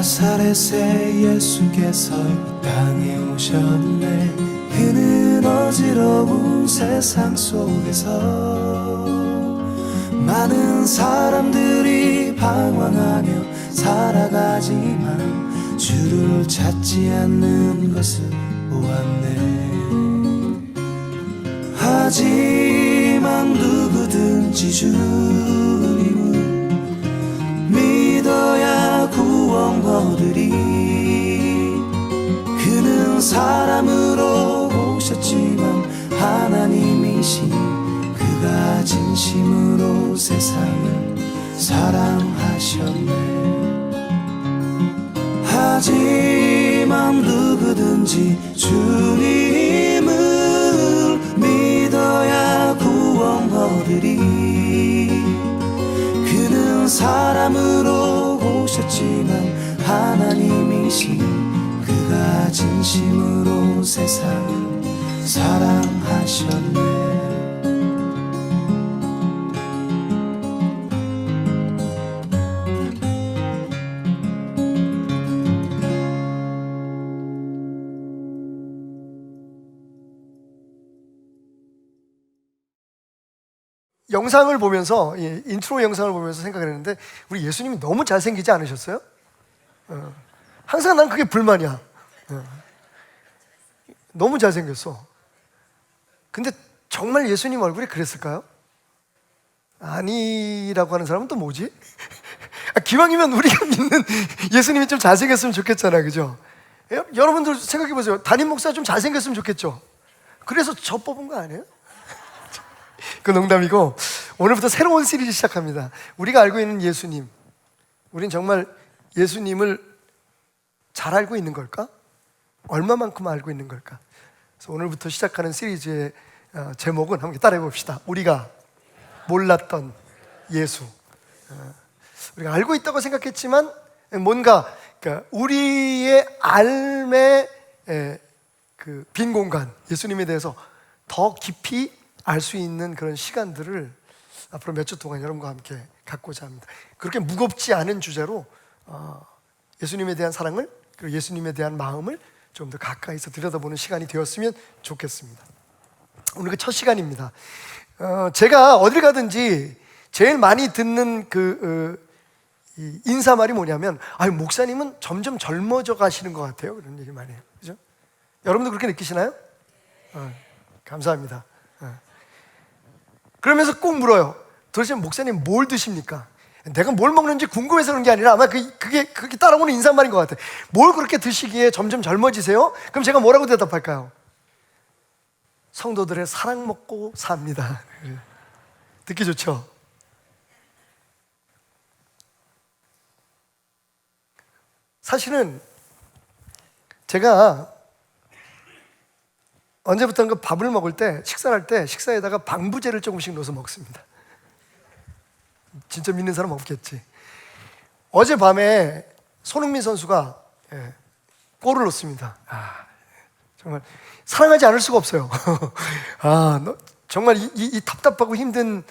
나사렛의 예수께서 이 땅에 오셨네. 그는 어지러운 세상 속에서 많은 사람들이 방황하며 살아가지만 주를 찾지 않는 것을 보았네. 하지만 누구든지 주님을 믿어야 구원 얻으리. 그는 사람으로 오셨지만 하나님이신 그가 진심으로 세상을 사랑하셨네. 하지만 누구든지 주님을 믿어야 구원 얻으리. 그는 사람으로 오셨지만 하나님이신 그가 진심으로 세상을 사랑하셨네. 영상을 보면서, 인트로 영상을 보면서 생각을 했는데 우리 예수님이 너무 잘생기지 않으셨어요? 항상 난 그게 불만이야. 너무 잘생겼어. 근데 정말 예수님 얼굴이 그랬을까요? 아니라고 하는 사람은 또 뭐지? 기왕이면 우리가 믿는 예수님이 좀 잘생겼으면 좋겠잖아요, 그죠? 여러분들 생각해보세요. 담임 목사 좀 잘생겼으면 좋겠죠? 그래서 저 뽑은 거 아니에요? 그 농담이고, 오늘부터 새로운 시리즈 시작합니다. 우리가 알고 있는 예수님, 우린 정말 예수님을 잘 알고 있는 걸까? 얼마만큼 알고 있는 걸까? 그래서 오늘부터 시작하는 시리즈의 제목은 함께 따라해 봅시다. 우리가 몰랐던 예수. 우리가 알고 있다고 생각했지만 뭔가 우리의 삶의 그 빈 공간, 예수님에 대해서 더 깊이 알 수 있는 그런 시간들을 앞으로 몇 주 동안 여러분과 함께 갖고자 합니다. 그렇게 무겁지 않은 주제로 예수님에 대한 사랑을, 그리고 예수님에 대한 마음을 좀 더 가까이서 들여다보는 시간이 되었으면 좋겠습니다. 오늘 그 첫 시간입니다. 제가 어딜 가든지 제일 많이 듣는 이 인사말이 뭐냐면, 목사님은 점점 젊어져 가시는 것 같아요. 그런 얘기 많이 해요. 그죠? 여러분도 그렇게 느끼시나요? 감사합니다. 그러면서 꼭 물어요. 도대체 목사님 뭘 드십니까? 내가 뭘 먹는지 궁금해서 그런 게 아니라 아마 그게 따라오는 인사말인 것 같아요. 뭘 그렇게 드시기에 점점 젊어지세요? 그럼 제가 뭐라고 대답할까요? 성도들의 사랑 먹고 삽니다. 듣기 좋죠? 사실은 제가 언제부턴가 밥을 먹을 때, 식사를 할 때 식사에다가 방부제를 조금씩 넣어서 먹습니다. 진짜 믿는 사람 없겠지. 어젯밤에 손흥민 선수가 골을 넣었습니다. 정말 사랑하지 않을 수가 없어요. 정말 이 답답하고 힘든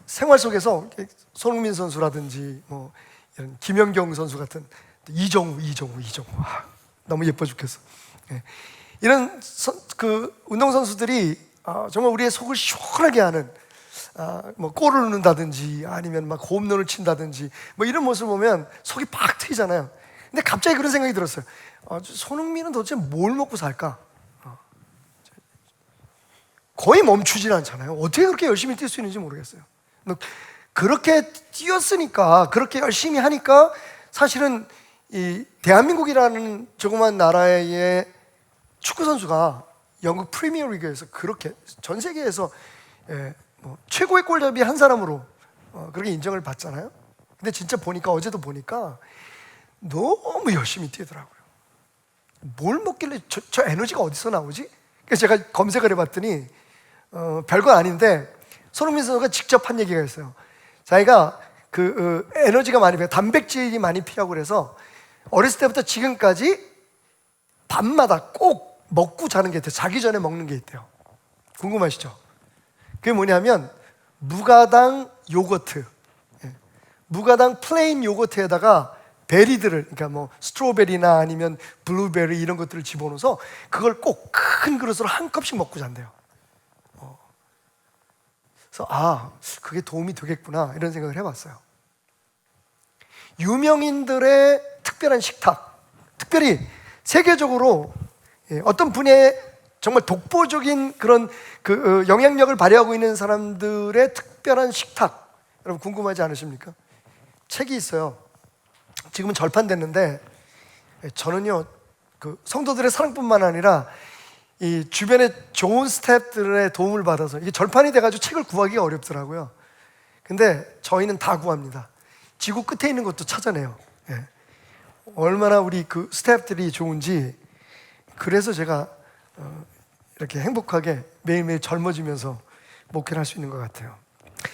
생활 속에서 손흥민 선수라든지 뭐 이런 김연경 선수 같은 이정우 너무 예뻐 죽겠어. 이런 운동선수들이 정말 우리의 속을 시원하게 하는 뭐 골을 넣는다든지 아니면 막 홈런을 친다든지 뭐 이런 모습을 보면 속이 팍 트이잖아요. 근데 갑자기 그런 생각이 들었어요. 손흥민은 도대체 뭘 먹고 살까? 거의 멈추질 않잖아요. 어떻게 그렇게 열심히 뛸 수 있는지 모르겠어요. 그렇게 뛰었으니까, 그렇게 열심히 하니까 사실은 이 대한민국이라는 조그만 나라의 축구 선수가 영국 프리미어 리그에서 그렇게 전 세계에서 최고의 골잡이 한 사람으로 그렇게 인정을 받잖아요. 근데 진짜 보니까, 어제도 보니까 너무 열심히 뛰더라고요. 뭘 먹길래 저 에너지가 어디서 나오지? 그래서 제가 검색을 해봤더니 별거 아닌데 손흥민 선수가 직접 한 얘기가 있어요. 자기가 에너지가 많이 필요, 단백질이 많이 필요하고 그래서 어렸을 때부터 지금까지 밤마다 꼭 먹고 자는 게 있대요. 자기 전에 먹는 게 있대요. 궁금하시죠? 그게 뭐냐면 무가당 요거트, 무가당 플레인 요거트에다가 베리들을, 그러니까 뭐 스트로베리나 아니면 블루베리 이런 것들을 집어넣어서 그걸 꼭 큰 그릇으로 한 컵씩 먹고 잔대요. 그래서 그게 도움이 되겠구나 이런 생각을 해봤어요. 유명인들의 특별한 식탁, 특별히 세계적으로 어떤 분야에 정말 독보적인 그런 영향력을 발휘하고 있는 사람들의 특별한 식탁, 여러분 궁금하지 않으십니까? 책이 있어요. 지금은 절판됐는데 저는요 성도들의 사랑뿐만 아니라 이 주변에 좋은 스태프들의 도움을 받아서 이게 절판이 돼가지고 책을 구하기가 어렵더라고요. 근데 저희는 다 구합니다. 지구 끝에 있는 것도 찾아내요. 얼마나 우리 그 스태프들이 좋은지. 그래서 제가 이렇게 행복하게 매일매일 젊어지면서 목회를 할 수 있는 것 같아요.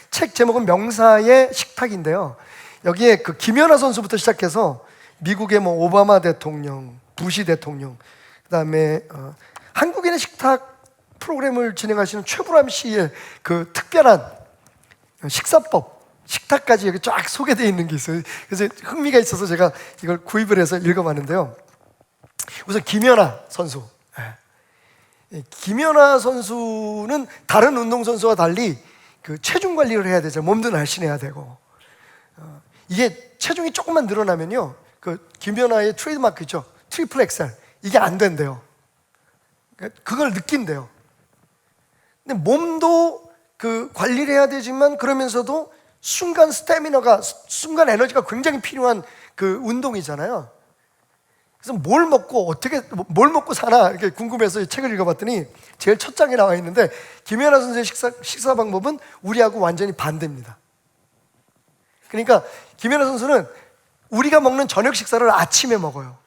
책 제목은 명사의 식탁인데요, 여기에 그 김연아 선수부터 시작해서 미국의 뭐 오바마 대통령, 부시 대통령, 그다음에 한국인의 식탁 프로그램을 진행하시는 최불암 씨의 그 특별한 식사법, 식탁까지 여기 쫙 소개되어 있는 게 있어요. 그래서 흥미가 있어서 제가 이걸 구입을 해서 읽어봤는데요. 우선 김연아 선수. 김연아 선수는 다른 운동선수와 달리 그 체중 관리를 해야 되죠. 몸도 날씬해야 되고. 이게 체중이 조금만 늘어나면요, 그 김연아의 트레이드마크 있죠, 트리플 엑셀, 이게 안 된대요. 그걸 느낀대요. 근데 몸도 그 관리를 해야 되지만 그러면서도 순간 스태미너가, 순간 에너지가 굉장히 필요한 그 운동이잖아요. 그래서 뭘 먹고 사나 이렇게 궁금해서 이 책을 읽어봤더니 제일 첫 장에 나와 있는데 김연아 선수의 식사 방법은 우리하고 완전히 반대입니다. 그러니까 김연아 선수는 우리가 먹는 저녁 식사를 아침에 먹어요.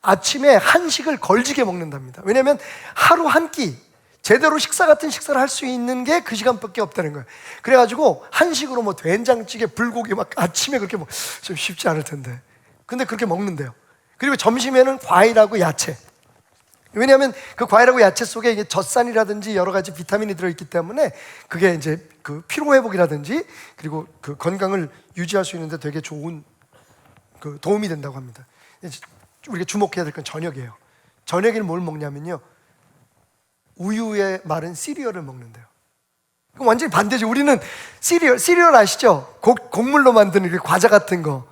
아침에 한식을 걸지게 먹는답니다. 왜냐하면 하루 한 끼 제대로 식사 같은 식사를 할 수 있는 게 그 시간밖에 없다는 거예요. 그래가지고 한식으로 뭐 된장찌개, 불고기 막 아침에 그렇게 좀 쉽지 않을 텐데, 근데 그렇게 먹는데요. 그리고 점심에는 과일하고 야채. 왜냐하면 그 과일하고 야채 속에 이게 젖산이라든지 여러 가지 비타민이 들어있기 때문에 그게 이제 그 피로 회복이라든지 그리고 그 건강을 유지할 수 있는데 되게 좋은 그 도움이 된다고 합니다. 우리가 주목해야 될 건 저녁이에요. 저녁에는 뭘 먹냐면요, 우유에 마른 시리얼을 먹는데요. 그럼 완전히 반대죠. 우리는 시리얼 아시죠? 곡물로 만든 그 과자 같은 거.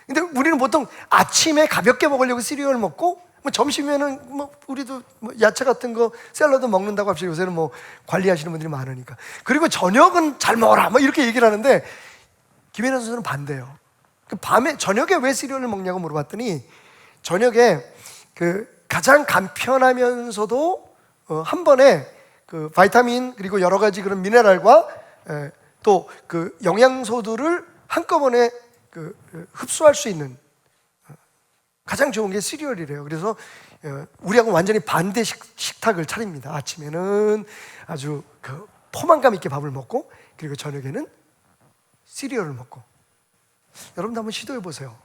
근데 우리는 보통 아침에 가볍게 먹으려고 시리얼 먹고, 뭐 점심에는 뭐 우리도 뭐 야채 같은 거 샐러드 먹는다고 합시다. 요새는 뭐 관리하시는 분들이 많으니까. 그리고 저녁은 잘 먹어라 뭐 이렇게 얘기를 하는데 김연아 선수는 반대예요. 그 밤에 저녁에 왜 시리얼을 먹냐고 물어봤더니 저녁에 그 가장 간편하면서도 한 번에 그 바이타민 그리고 여러 가지 그런 미네랄과 또 그 영양소들을 한꺼번에 그 흡수할 수 있는 가장 좋은 게 시리얼이래요. 그래서 우리하고 완전히 반대 식탁을 차립니다. 아침에는 아주 그 포만감 있게 밥을 먹고, 그리고 저녁에는 시리얼을 먹고. 여러분도 한번 시도해 보세요.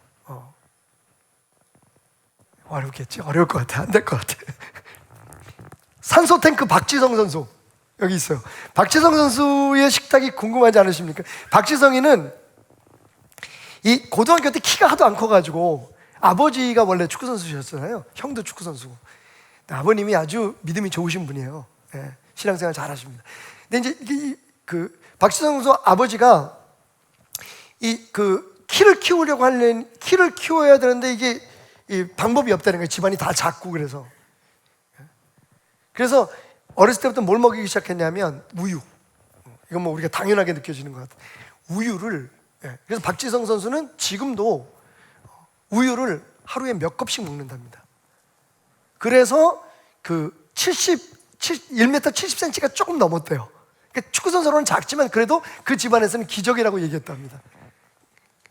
어렵겠지? 어려울 것 같아. 안 될 것 같아. 산소 탱크 박지성 선수 여기 있어요. 박지성 선수의 식탁이 궁금하지 않으십니까? 박지성이는 이 고등학교 때 키가 하도 안 커가지고 아버지가 원래 축구 선수셨잖아요. 형도 축구 선수고. 아버님이 아주 믿음이 좋으신 분이에요. 신앙생활 잘하십니다. 근데 이제 그 박지성 선수 아버지가 키를 키워야 되는데 이게 이 방법이 없다는 거예요. 집안이 다 작고 그래서 어렸을 때부터 뭘 먹이기 시작했냐면 우유. 이건 뭐 우리가 당연하게 느껴지는 것 같아요. 우유를. 그래서 박지성 선수는 지금도 우유를 하루에 몇 컵씩 먹는답니다. 그래서 그 1m 70cm가 조금 넘었대요. 그러니까 축구 선수로는 작지만 그래도 그 집안에서는 기적이라고 얘기했답니다.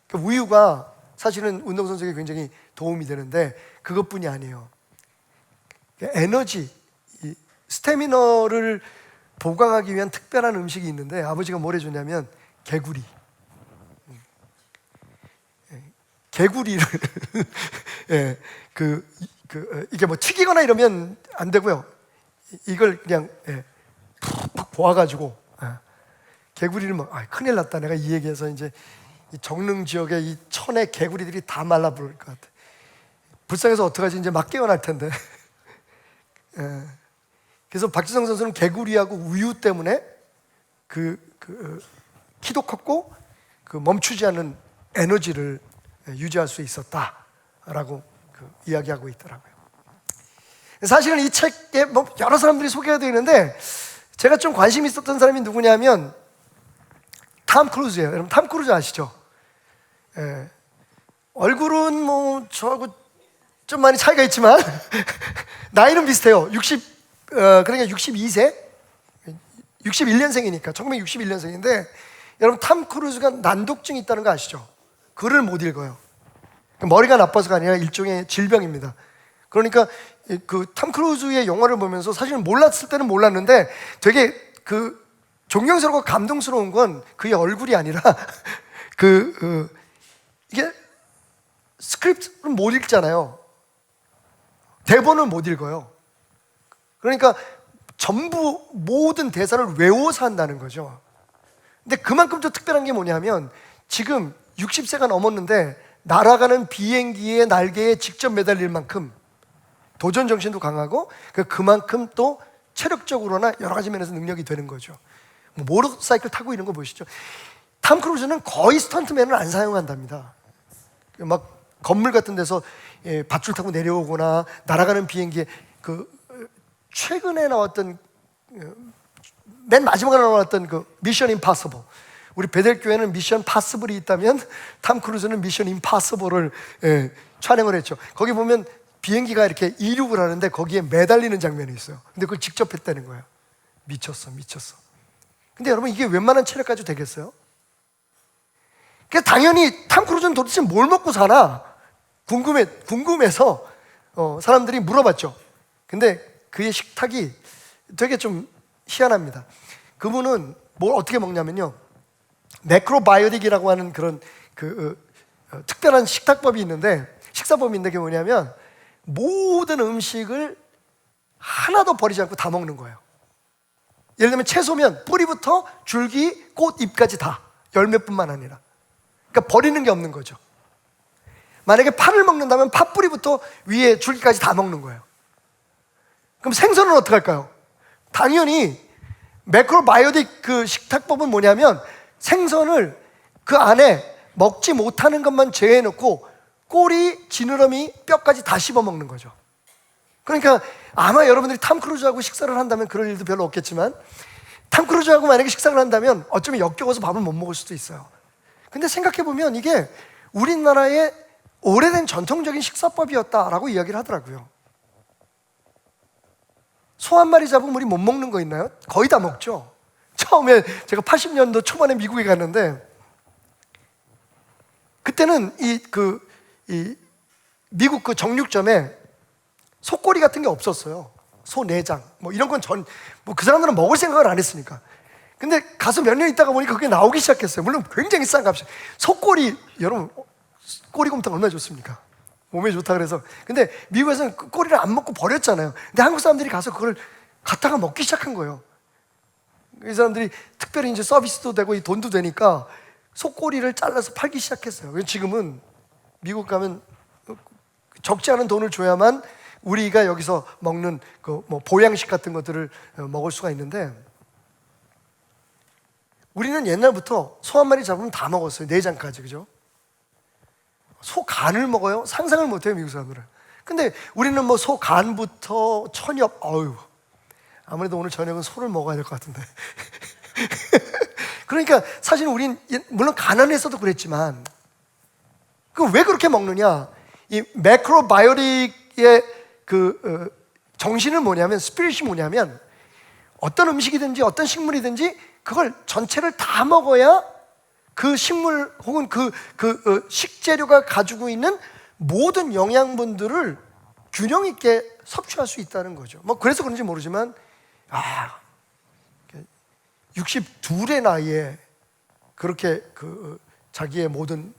그러니까 우유가 사실은 운동선수에게 굉장히 도움이 되는데 그것뿐이 아니에요. 에너지, 스태미너를 보강하기 위한 특별한 음식이 있는데 아버지가 뭘 해줬냐면 개구리. 개구리를 이게 뭐 튀기거나 이러면 안 되고요. 이걸 그냥 푹 보아가지고 개구리를 큰일 났다. 내가 이 얘기해서 이제 이 정릉 지역의 이 천의 개구리들이 다 말라 부를 것 같아. 불쌍해서 어떡하지? 이제 막 깨어날 텐데. 예. 그래서 박지성 선수는 개구리하고 우유 때문에 키도 컸고 그 멈추지 않는 에너지를 유지할 수 있었다라고 이야기하고 있더라고요. 사실은 이 책에 뭐 여러 사람들이 소개가 되어 있는데 제가 좀 관심이 있었던 사람이 누구냐면 탐 크루즈예요. 여러분 탐 크루즈 아시죠? 예. 얼굴은 뭐 저하고 좀 많이 차이가 있지만 나이는 비슷해요. 그러니까 62세, 61년생이니까 1961년생인데 여러분 탐 크루즈가 난독증이 있다는 거 아시죠? 글을 못 읽어요. 머리가 나빠서가 아니라 일종의 질병입니다. 그러니까 그 탐 크루즈의 영화를 보면서 사실 몰랐을 때는 몰랐는데 되게 존경스럽고 감동스러운 건 그의 얼굴이 아니라 이게 스크립트를 못 읽잖아요. 대본을 못 읽어요. 그러니까 전부 모든 대사를 외워서 한다는 거죠. 근데 그만큼 더 특별한 게 뭐냐면 지금 60세가 넘었는데 날아가는 비행기의 날개에 직접 매달릴 만큼 도전 정신도 강하고 그만큼 또 체력적으로나 여러 가지 면에서 능력이 되는 거죠. 뭐 모터사이클 타고 이런 거 보시죠. 탐 크루즈는 거의 스턴트맨을 안 사용한답니다. 막 건물 같은 데서 밧줄 타고 내려오거나 날아가는 비행기에 최근에 나왔던 맨 마지막에 나왔던 미션 임파서블, 우리 베델교회는 미션 파서블이 있다면 탐 크루즈는 미션 임파서블을 촬영을 했죠. 거기 보면 비행기가 이렇게 이륙을 하는데 거기에 매달리는 장면이 있어요. 근데 그걸 직접 했다는 거예요. 미쳤어. 근데 여러분 이게 웬만한 체력 가지고 되겠어요? 그래서 당연히 탐 크루즈는 도대체 뭘 먹고 사나 궁금해서 사람들이 물어봤죠. 근데 그의 식탁이 되게 좀 희한합니다. 그분은 뭘 어떻게 먹냐면요, 매크로바이오틱이라고 하는 그런 특별한 식탁법이 있는데, 식사법이 있는데 그게 뭐냐면 모든 음식을 하나도 버리지 않고 다 먹는 거예요. 예를 들면 채소면 뿌리부터 줄기, 꽃, 잎까지 다, 열매뿐만 아니라. 그러니까 버리는 게 없는 거죠. 만약에 파를 먹는다면 파 뿌리부터 위에 줄기까지 다 먹는 거예요. 그럼 생선은 어떻게 할까요? 당연히 매크로바이오틱 식탁법은 뭐냐면 생선을 그 안에 먹지 못하는 것만 제외해놓고 꼬리, 지느러미, 뼈까지 다 씹어 먹는 거죠. 그러니까 아마 여러분들이 탐 크루즈하고 식사를 한다면 그럴 일도 별로 없겠지만, 탐 크루즈하고 만약에 식사를 한다면 어쩌면 역겨워서 밥을 못 먹을 수도 있어요. 근데 생각해보면 이게 우리나라의 오래된 전통적인 식사법이었다라고 이야기를 하더라고요. 소 한 마리 잡으면 우리 못 먹는 거 있나요? 거의 다 먹죠. 처음에 제가 80년도 초반에 미국에 갔는데 그때는 미국 정육점에 소꼬리 같은 게 없었어요. 소 내장 뭐 이런 건 그 사람들은 먹을 생각을 안 했으니까. 근데 가서 몇 년 있다가 보니까 그게 나오기 시작했어요. 물론 굉장히 싼 값이. 소꼬리, 여러분 꼬리곰탕 얼마나 좋습니까? 몸에 좋다 그래서. 근데 미국에서는 꼬리를 안 먹고 버렸잖아요. 근데 한국 사람들이 가서 그걸 갖다가 먹기 시작한 거예요. 이 사람들이 특별히 이제 서비스도 되고 이 돈도 되니까 소꼬리를 잘라서 팔기 시작했어요. 지금은 미국 가면 적지 않은 돈을 줘야만 우리가 여기서 먹는 뭐 보양식 같은 것들을 먹을 수가 있는데, 우리는 옛날부터 소 한 마리 잡으면 다 먹었어요. 내장까지, 그죠? 소 간을 먹어요? 상상을 못해요, 미국 사람들은. 근데 우리는 뭐 소 간부터 천엽, 아무래도 오늘 저녁은 소를 먹어야 될 것 같은데. 그러니까 사실 우린 물론 가난해서도 그랬지만, 왜 그렇게 먹느냐? 이 매크로바이오틱의 정신은 뭐냐면, 스피릿이 뭐냐면, 어떤 음식이든지 어떤 식물이든지 그걸 전체를 다 먹어야 그 식물 혹은 식재료가 가지고 있는 모든 영양분들을 균형 있게 섭취할 수 있다는 거죠. 뭐 그래서 그런지 모르지만 62의 나이에 그렇게 자기의 모든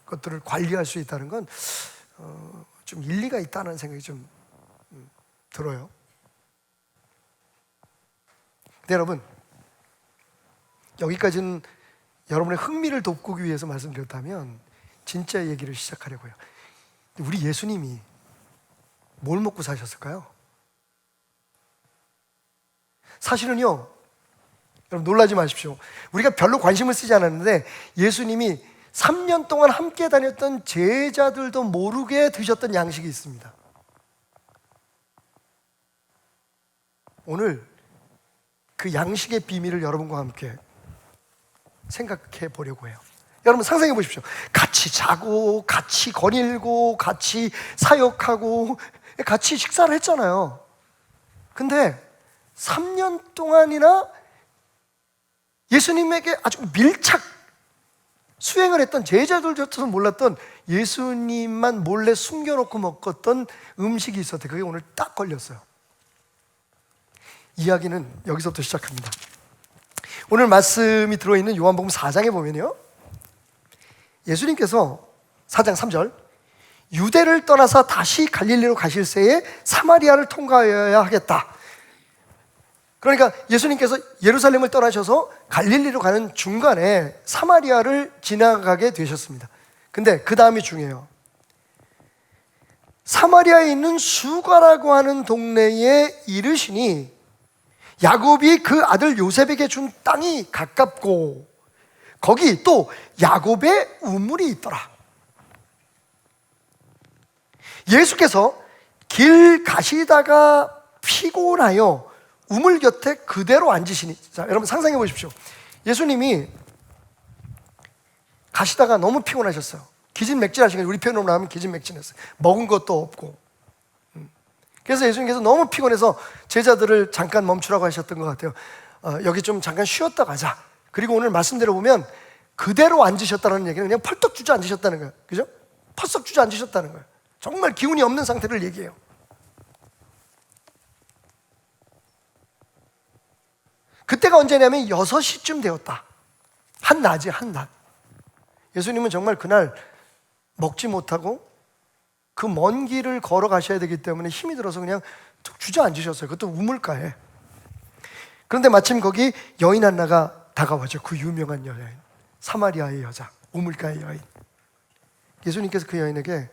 것들을 관리할 수 있다는 건 좀 일리가 있다는 생각이 좀 들어요. 근데 여러분, 여기까지는 여러분의 흥미를 돋구기 위해서 말씀드렸다면 진짜 얘기를 시작하려고요. 우리 예수님이 뭘 먹고 사셨을까요? 사실은요, 여러분 놀라지 마십시오. 우리가 별로 관심을 쓰지 않았는데 예수님이 3년 동안 함께 다녔던 제자들도 모르게 드셨던 양식이 있습니다. 오늘 그 양식의 비밀을 여러분과 함께 생각해 보려고 해요. 여러분 상상해 보십시오. 같이 자고 같이 거닐고 같이 사역하고 같이 식사를 했잖아요. 근데 3년 동안이나 예수님에게 아주 밀착 수행을 했던 제자들조차도 몰랐던 예수님만 몰래 숨겨놓고 먹었던 음식이 있었대. 그게 오늘 딱 걸렸어요. 이야기는 여기서부터 시작합니다. 오늘 말씀이 들어있는 요한복음 4장에 보면요, 예수님께서 4장 3절 유대를 떠나서 다시 갈릴리로 가실새에 사마리아를 통과해야 하겠다. 그러니까 예수님께서 예루살렘을 떠나셔서 갈릴리로 가는 중간에 사마리아를 지나가게 되셨습니다. 근데 그 다음이 중요해요. 사마리아에 있는 수가라고 하는 동네에 이르시니 야곱이 그 아들 요셉에게 준 땅이 가깝고 거기 또 야곱의 우물이 있더라. 예수께서 길 가시다가 피곤하여 우물 곁에 그대로 앉으시니, 자, 여러분 상상해 보십시오. 예수님이 가시다가 너무 피곤하셨어요. 기진맥진하신 거예요. 우리 표현으로 하면 기진맥진했어요. 먹은 것도 없고. 그래서 예수님께서 너무 피곤해서 제자들을 잠깐 멈추라고 하셨던 것 같아요. 여기 좀 잠깐 쉬었다 가자. 그리고 오늘 말씀대로 보면 그대로 앉으셨다는 얘기는 그냥 펄떡 주저앉으셨다는 거예요. 그죠? 퍼썩 주저앉으셨다는 거예요. 정말 기운이 없는 상태를 얘기해요. 그때가 언제냐면 6시쯤 되었다. 한낮이 한낮. 예수님은 정말 그날 먹지 못하고 그 먼 길을 걸어가셔야 되기 때문에 힘이 들어서 그냥 툭 주저앉으셨어요. 그것도 우물가에. 그런데 마침 거기 여인 하나가 다가와죠. 그 유명한 여인, 사마리아의 여자, 우물가의 여인. 예수님께서 그 여인에게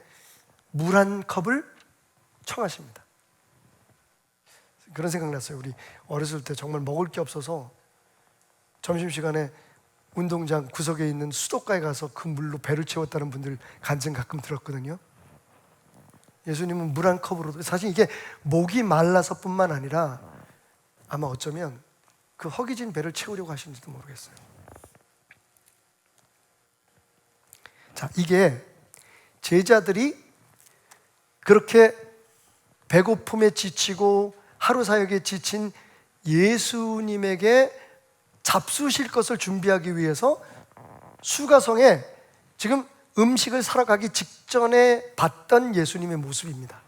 물 한 컵을 청하십니다. 그런 생각 났어요. 우리 어렸을 때 정말 먹을 게 없어서 점심시간에 운동장 구석에 있는 수도가에 가서 그 물로 배를 채웠다는 분들 간증 가끔 들었거든요. 예수님은 물 한 컵으로, 사실 이게 목이 말라서뿐만 아니라 아마 어쩌면 그 허기진 배를 채우려고 하시는지도 모르겠어요. 자, 이게 제자들이 그렇게 배고픔에 지치고 하루 사역에 지친 예수님에게 잡수실 것을 준비하기 위해서 수가성에 지금 음식을 사러 가기 직전에 봤던 예수님의 모습입니다.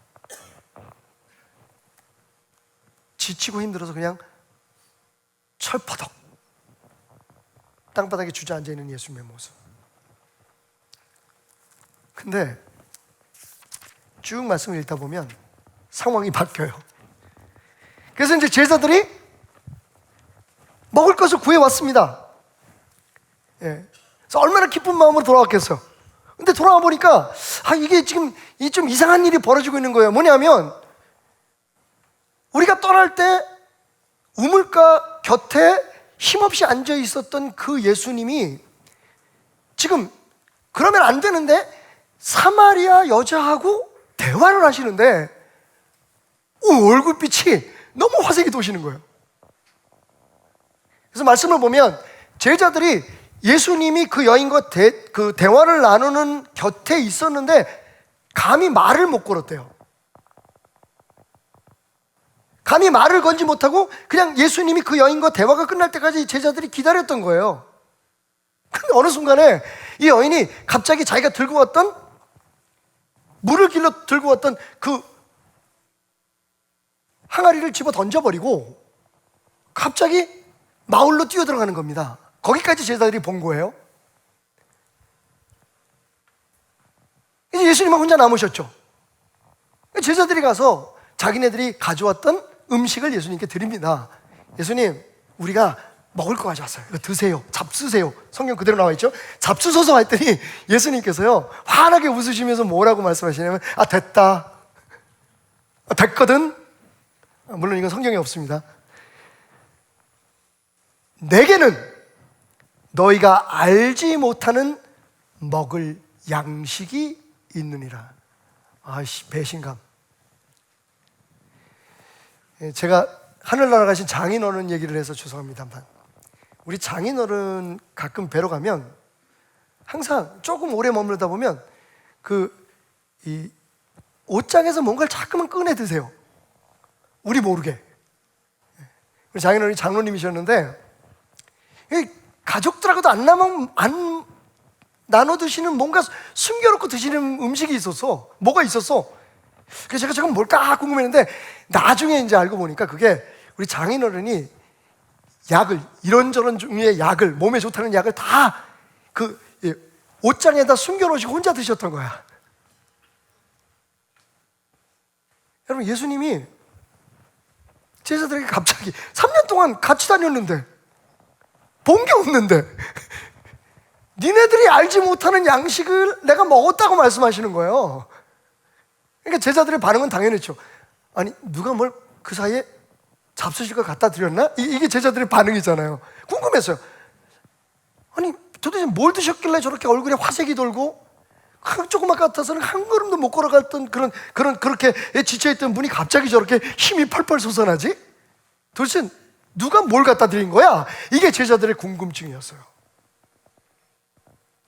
지치고 힘들어서 그냥 철퍼덕 땅바닥에 주저앉아 있는 예수님의 모습. 근데 쭉 말씀을 읽다 보면 상황이 바뀌어요. 그래서 이제 제자들이 먹을 것을 구해왔습니다. 예. 그래서 얼마나 기쁜 마음으로 돌아왔겠어요. 근데 돌아와 보니까 이게 지금 좀 이상한 일이 벌어지고 있는 거예요. 뭐냐면 우리가 떠날 때 우물가 곁에 힘없이 앉아 있었던 그 예수님이 지금 그러면 안 되는데 사마리아 여자하고 대화를 하시는데 얼굴빛이 너무 화색이 도시는 거예요. 그래서 말씀을 보면 제자들이 예수님이 그 여인과 그 대화를 나누는 곁에 있었는데 감히 말을 못 걸었대요. 감히 말을 건지 못하고 그냥 예수님이 그 여인과 대화가 끝날 때까지 제자들이 기다렸던 거예요. 근데 어느 순간에 이 여인이 갑자기 자기가 들고 왔던 물을 길러 들고 왔던 그 항아리를 집어 던져버리고 갑자기 마을로 뛰어들어가는 겁니다. 거기까지 제자들이 본 거예요. 이제 예수님은 혼자 남으셨죠. 제자들이 가서 자기네들이 가져왔던 음식을 예수님께 드립니다. 예수님, 우리가 먹을 거 가져왔어요. 이거 드세요. 잡수세요. 성경 그대로 나와 있죠. 잡수소서 했더니 예수님께서요 환하게 웃으시면서 뭐라고 말씀하시냐면 됐다. 됐거든. 물론 이건 성경에 없습니다. 내게는 너희가 알지 못하는 먹을 양식이 있느니라. 배신감. 제가 하늘나라 가신 장인어른 얘기를 해서 죄송합니다만, 우리 장인어른 가끔 뵈러 가면 항상 조금 오래 머물다 보면 이 옷장에서 뭔가를 자꾸만 꺼내 드세요. 우리 모르게. 우리 장인어른이 장로님이셨는데 가족들하고도 안 나눠 드시는 뭔가 숨겨놓고 드시는 음식이 있었어. 뭐가 있었어. 그래서 제가 저건 뭘까 궁금했는데 나중에 이제 알고 보니까 그게 우리 장인어른이 약을, 이런저런 종류의 약을, 몸에 좋다는 약을 다 옷장에다 숨겨놓으시고 혼자 드셨던 거야. 여러분, 예수님이 제자들에게 갑자기 3년 동안 같이 다녔는데 본 게 없는데 니네들이 알지 못하는 양식을 내가 먹었다고 말씀하시는 거예요. 그러니까 제자들의 반응은 당연했죠. 아니, 누가 뭘 그 사이에 잡수실 걸 갖다 드렸나? 이게 제자들의 반응이잖아요. 궁금했어요. 아니, 도대체 뭘 드셨길래 저렇게 얼굴에 화색이 돌고 조그맣게 같아서는 한 걸음도 못 걸어갔던 그렇게 지쳐있던 분이 갑자기 저렇게 힘이 펄펄 솟아나지? 도대체 누가 뭘 갖다 드린 거야? 이게 제자들의 궁금증이었어요.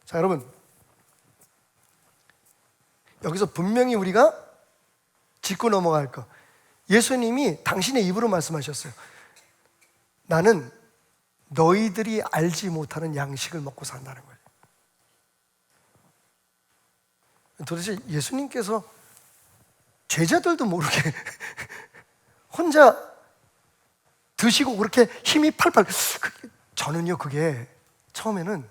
자, 여러분, 여기서 분명히 우리가 짚고 넘어갈 거, 예수님이 당신의 입으로 말씀하셨어요. 나는 너희들이 알지 못하는 양식을 먹고 산다는 거예요. 도대체 예수님께서 제자들도 모르게 혼자 드시고 그렇게 힘이 팔팔, 저는요 그게 처음에는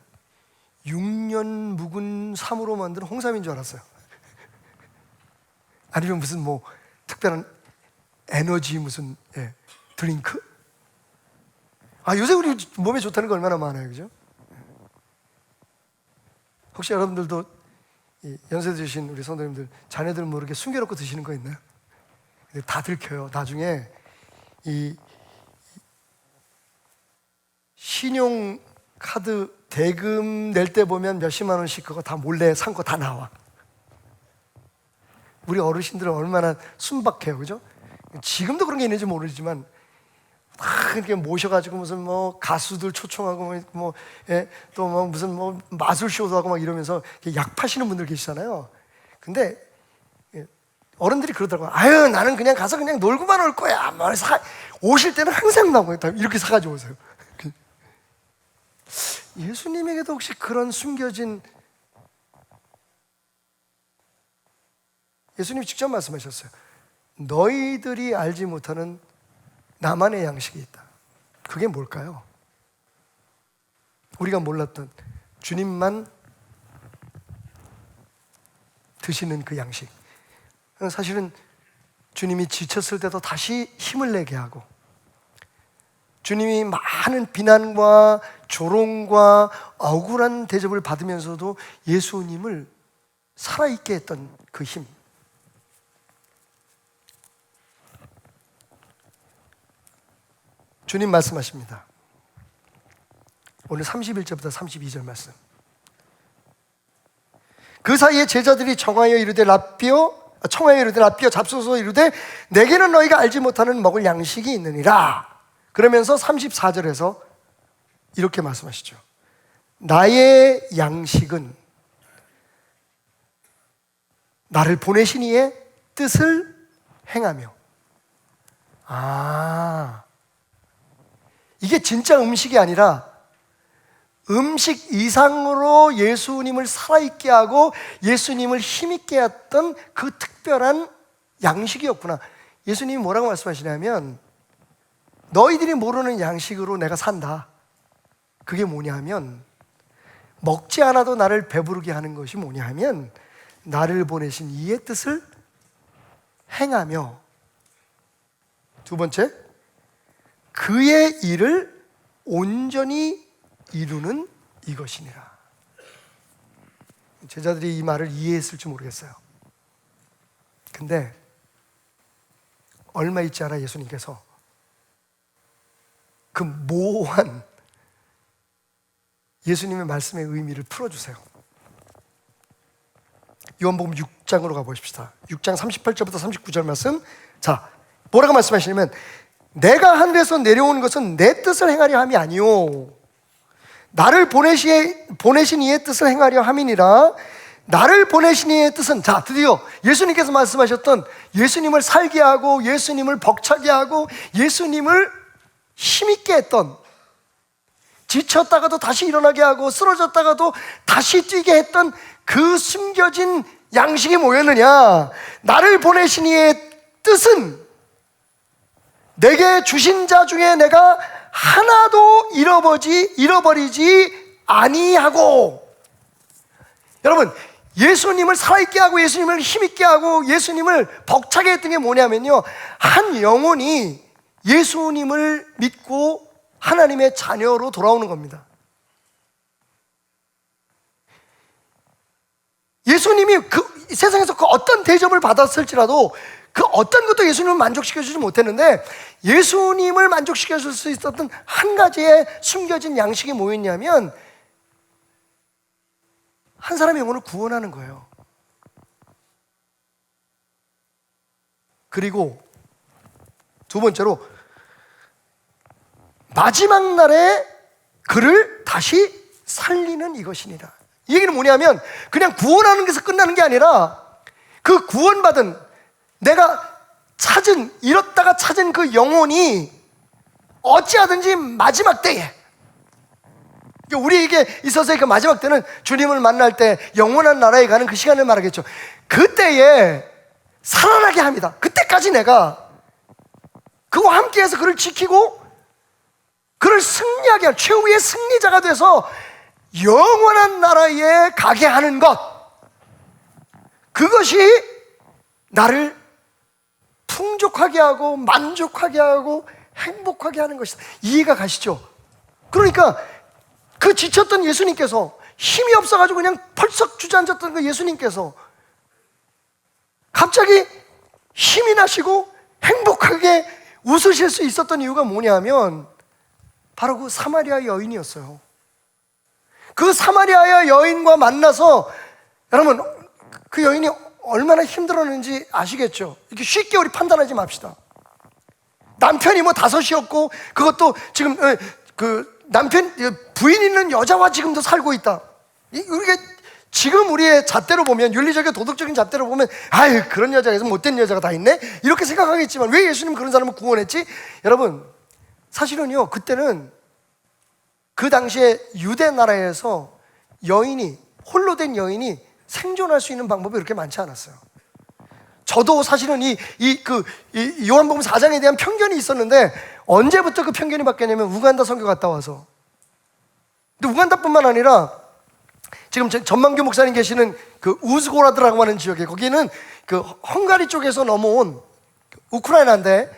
6년 묵은 삼으로 만든 홍삼인 줄 알았어요. 아니면 무슨 뭐 특별한 에너지 무슨 드링크? 요새 우리 몸에 좋다는 거 얼마나 많아요, 그죠? 혹시 여러분들도 연세 드신 우리 성도님들 자녀들 모르게 숨겨놓고 드시는 거 있나요? 근데 다 들켜요. 나중에 이 신용카드 대금 낼 때 보면 몇십만 원씩 그거 다 몰래 산 거 다 나와. 우리 어르신들은 얼마나 순박해요, 그죠? 지금도 그런 게 있는지 모르지만 막 이렇게 모셔가지고 무슨 뭐 가수들 초청하고 또 뭐 무슨 뭐 마술쇼도 하고 막 이러면서 약 파시는 분들 계시잖아요. 근데 어른들이 그러더라고요. 나는 그냥 가서 그냥 놀고만 올 거야. 오실 때는 항상 나오고 이렇게 사가지고 오세요. 예수님에게도 혹시 그런 숨겨진, 예수님이 직접 말씀하셨어요. 너희들이 알지 못하는 나만의 양식이 있다. 그게 뭘까요? 우리가 몰랐던 주님만 드시는 그 양식. 사실은 주님이 지쳤을 때도 다시 힘을 내게 하고, 주님이 많은 비난과 조롱과 억울한 대접을 받으면서도 예수님을 살아있게 했던 그 힘. 주님 말씀하십니다. 오늘 31절부터 32절 말씀. 그 사이에 제자들이 청하여 이르되 라삐어 잡소서 이르되 내게는 너희가 알지 못하는 먹을 양식이 있느니라. 그러면서 34절에서 이렇게 말씀하시죠. 나의 양식은 나를 보내신 이의 뜻을 행하며. 이게 진짜 음식이 아니라 음식 이상으로 예수님을 살아있게 하고 예수님을 힘있게 했던 그 특별한 양식이었구나. 예수님이 뭐라고 말씀하시냐면 너희들이 모르는 양식으로 내가 산다. 그게 뭐냐 하면 먹지 않아도 나를 배부르게 하는 것이 뭐냐 하면 나를 보내신 이의 뜻을 행하며, 두 번째, 그의 일을 온전히 이루는 이것이니라. 제자들이 이 말을 이해했을지 모르겠어요. 근데 얼마 있지 않아 예수님께서 그 모호한 예수님의 말씀의 의미를 풀어주세요. 요한복음 6장으로 가보십시다. 6장 38절부터 39절 말씀. 자, 뭐라고 말씀하시냐면, 내가 하늘에서 내려온 것은 내 뜻을 행하려 함이 아니요 나를 보내신 이의 뜻을 행하려 함이니라. 나를 보내신 이의 뜻은, 자, 드디어 예수님께서 말씀하셨던 예수님을 살게 하고 예수님을 벅차게 하고 예수님을 힘있게 했던, 지쳤다가도 다시 일어나게 하고 쓰러졌다가도 다시 뛰게 했던 그 숨겨진 양식이 뭐였느냐? 나를 보내신 이의 뜻은 내게 주신 자 중에 내가 하나도 잃어버리지 아니하고. 여러분, 예수님을 살아있게 하고 예수님을 힘있게 하고 예수님을 벅차게 했던 게 뭐냐면요, 한 영혼이 예수님을 믿고 하나님의 자녀로 돌아오는 겁니다. 예수님이 그 세상에서 그 어떤 대접을 받았을지라도 그 어떤 것도 예수님을 만족시켜주지 못했는데, 예수님을 만족시켜줄 수 있었던 한 가지의 숨겨진 양식이 뭐였냐면, 한 사람의 영혼을 구원하는 거예요. 그리고 두 번째로, 마지막 날에 그를 다시 살리는 이것이니라. 이 얘기는 뭐냐면, 그냥 구원하는 데서 끝나는 게 아니라 그 구원받은, 내가 잃었다가 찾은 그 영혼이 어찌하든지 마지막 때에, 우리에게 있어서의 그 마지막 때는 주님을 만날 때 영원한 나라에 가는 그 시간을 말하겠죠. 그때에 살아나게 합니다. 그때까지 내가 그와 함께해서 그를 지키고 그를 승리하게 할, 최후의 승리자가 돼서 영원한 나라에 가게 하는 것, 그것이 나를 풍족하게 하고 만족하게 하고 행복하게 하는 것이다. 이해가 가시죠? 그러니까 그 지쳤던 예수님께서, 힘이 없어가지고 그냥 펄썩 주저앉았던 그 예수님께서 갑자기 힘이 나시고 행복하게 웃으실 수 있었던 이유가 뭐냐면 바로 그 사마리아 여인이었어요. 그 사마리아 여인과 만나서, 여러분, 그 여인이 얼마나 힘들었는지 아시겠죠? 이렇게 쉽게 우리 판단하지 맙시다. 남편이 뭐 5이었고, 그것도 지금 그 남편, 부인 있는 여자와 지금도 살고 있다. 우리가 지금 우리의 잣대로 보면, 윤리적인 도덕적인 잣대로 보면, 아유, 그런 여자에서 못된 여자가 다 있네, 이렇게 생각하겠지만, 왜 예수님 그런 사람을 구원했지? 여러분, 사실은요, 그때는 그 당시에 유대 나라에서 홀로 된 여인이 생존할 수 있는 방법이 그렇게 많지 않았어요. 저도 사실은 요한복음 4장에 대한 편견이 있었는데, 언제부터 그 편견이 바뀌었냐면 우간다 선교 갔다 와서. 근데 우간다뿐만 아니라 지금 전만규 목사님 계시는 그 우즈고라드라고 하는 지역에, 거기는 그 헝가리 쪽에서 넘어온, 우크라이나인데,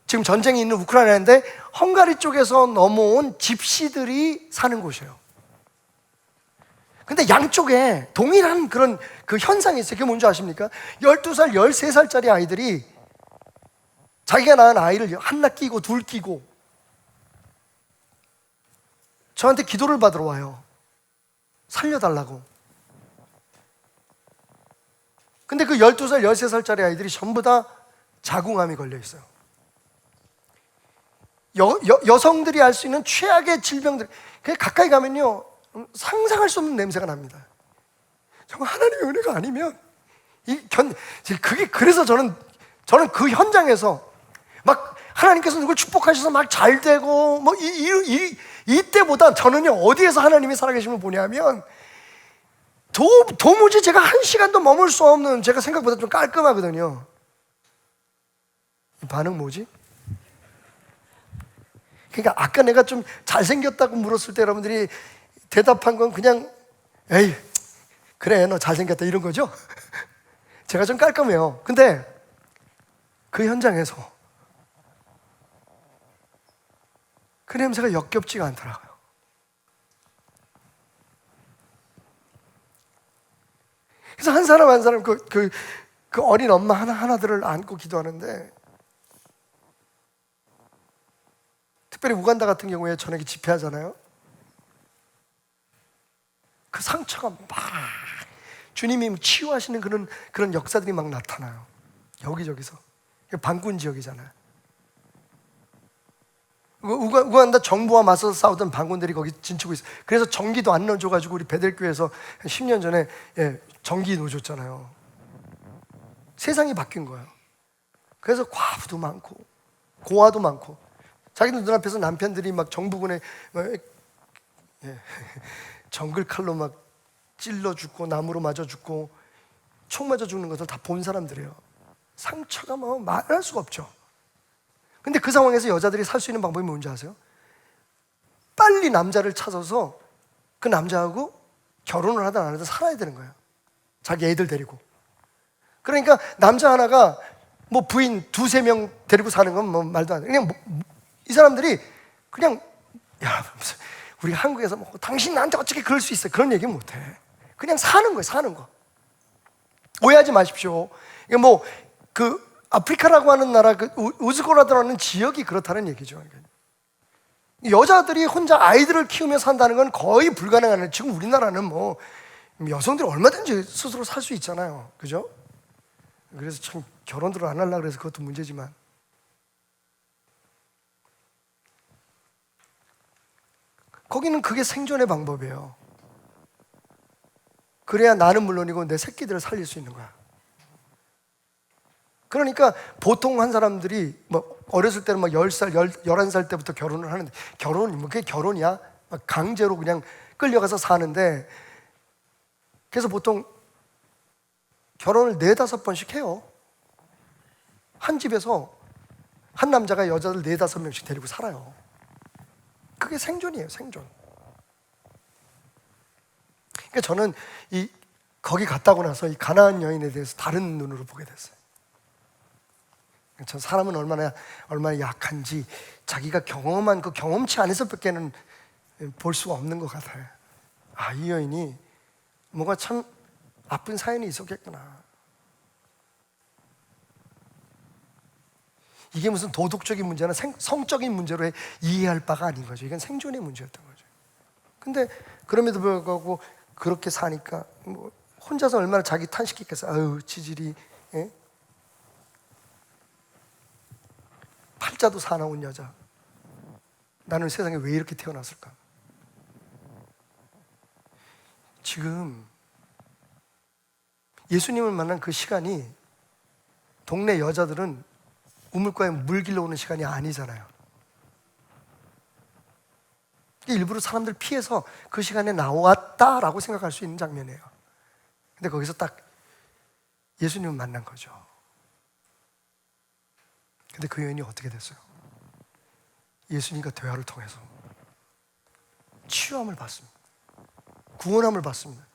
지금 전쟁이 있는 우크라이나인데 헝가리 쪽에서 넘어온 집시들이 사는 곳이에요. 근데 양쪽에 동일한 그런 그 현상이 있어요. 그게 뭔지 아십니까? 12살, 13살짜리 아이들이 자기가 낳은 아이를 하나 끼고 둘 끼고 저한테 기도를 받으러 와요. 살려달라고. 근데 그 12살, 13살짜리 아이들이 전부 다 자궁암이 걸려 있어요. 여성들이 알 수 있는 최악의 질병들, 그냥 가까이 가면요, 상상할 수 없는 냄새가 납니다. 정말 하나님의 은혜가 아니면 그래서 저는 그 현장에서 막 하나님께서 누굴 축복하셔서 막 잘 되고 뭐 이때보다 저는요, 어디에서 하나님이 살아계심을 보냐면 도무지 제가 한 시간도 머물 수 없는, 제가 생각보다 좀 깔끔하거든요. 이 반응 뭐지? 그러니까 아까 내가 좀 잘생겼다고 물었을 때 여러분들이 대답한 건 그냥 에이 그래 너 잘생겼다 이런 거죠? 제가 좀 깔끔해요. 근데 그 현장에서 그 냄새가 역겹지가 않더라고요. 그래서 한 사람 한 사람 그 어린 엄마 하나들을 안고 기도하는데, 특별히 우간다 같은 경우에 저녁에 집회하잖아요. 그 상처가 막 주님이 치유하시는 그런 역사들이 막 나타나요. 여기저기서. 반군 지역이잖아요. 우간다 정부와 맞서서 싸우던 반군들이 거기 진치고 있어요. 그래서 전기도 안 넣어줘가지고 우리 베델교회에서 10년 전에 전기 넣어줬잖아요. 세상이 바뀐 거예요. 그래서 과부도 많고 고아도 많고, 자기들 눈앞에서 남편들이 막 정부군에 정글 칼로 막 찔러 죽고 나무로 맞아 죽고 총 맞아 죽는 것을 다 본 사람들이에요. 상처가 뭐 말할 수가 없죠. 근데 그 상황에서 여자들이 살 수 있는 방법이 뭔지 아세요? 빨리 남자를 찾아서 그 남자하고 결혼을 하든 안 하든 살아야 되는 거예요. 자기 애들 데리고. 그러니까 남자 하나가 뭐 부인 두세 명 데리고 사는 건 뭐 말도 안 돼. 그냥 이 사람들이 그냥, 야, 우리 한국에서 뭐 당신 나한테 어떻게 그럴 수 있어, 그런 얘기 못 해. 그냥 사는 거예요, 사는 거. 오해하지 마십시오. 이게 뭐 그 아프리카라고 하는 나라, 그 우즈고라드라는 지역이 그렇다는 얘기죠. 여자들이 혼자 아이들을 키우며 산다는 건 거의 불가능한. 지금 우리나라는 뭐 여성들이 얼마든지 스스로 살 수 있잖아요, 그죠? 그래서 참 결혼들을 안 하려고 그래서 그것도 문제지만, 거기는 그게 생존의 방법이에요. 그래야 나는 물론이고 내 새끼들을 살릴 수 있는 거야. 그러니까 보통 한 사람들이 뭐 어렸을 때는 막 10살, 11살 때부터 결혼을 하는데, 결혼이 뭐 그게 결혼이야? 막 강제로 그냥 끌려가서 사는데, 그래서 보통 결혼을 4-5번씩 해요. 한 집에서 한 남자가 여자들 4-5명씩 데리고 살아요. 그게 생존이에요, 생존. 그러니까 저는 거기 갔다고 나서 이 가나안 여인에 대해서 다른 눈으로 보게 됐어요. 저 사람은 얼마나 약한지 자기가 경험한 그 경험치 안에서밖에는 볼 수가 없는 것 같아요. 아, 이 여인이 뭔가 참 아픈 사연이 있었겠구나. 이게 무슨 도덕적인 문제나 성적인 문제로 이해할 바가 아닌 거죠. 이건 생존의 문제였던 거죠. 근데 그럼에도 불구하고 그렇게 사니까 뭐 혼자서 얼마나 자기 탄식했겠어요. 아유, 지질이, 예? 팔자도 사나운 여자, 나는 세상에 왜 이렇게 태어났을까? 지금 예수님을 만난 그 시간이 동네 여자들은 우물가에 물 길러 오는 시간이 아니잖아요. 일부러 사람들 피해서 그 시간에 나왔다라고 생각할 수 있는 장면이에요. 근데 거기서 딱 예수님을 만난 거죠. 근데 그 여인이 어떻게 됐어요? 예수님과 대화를 통해서 치유함을 받습니다. 구원함을 받습니다.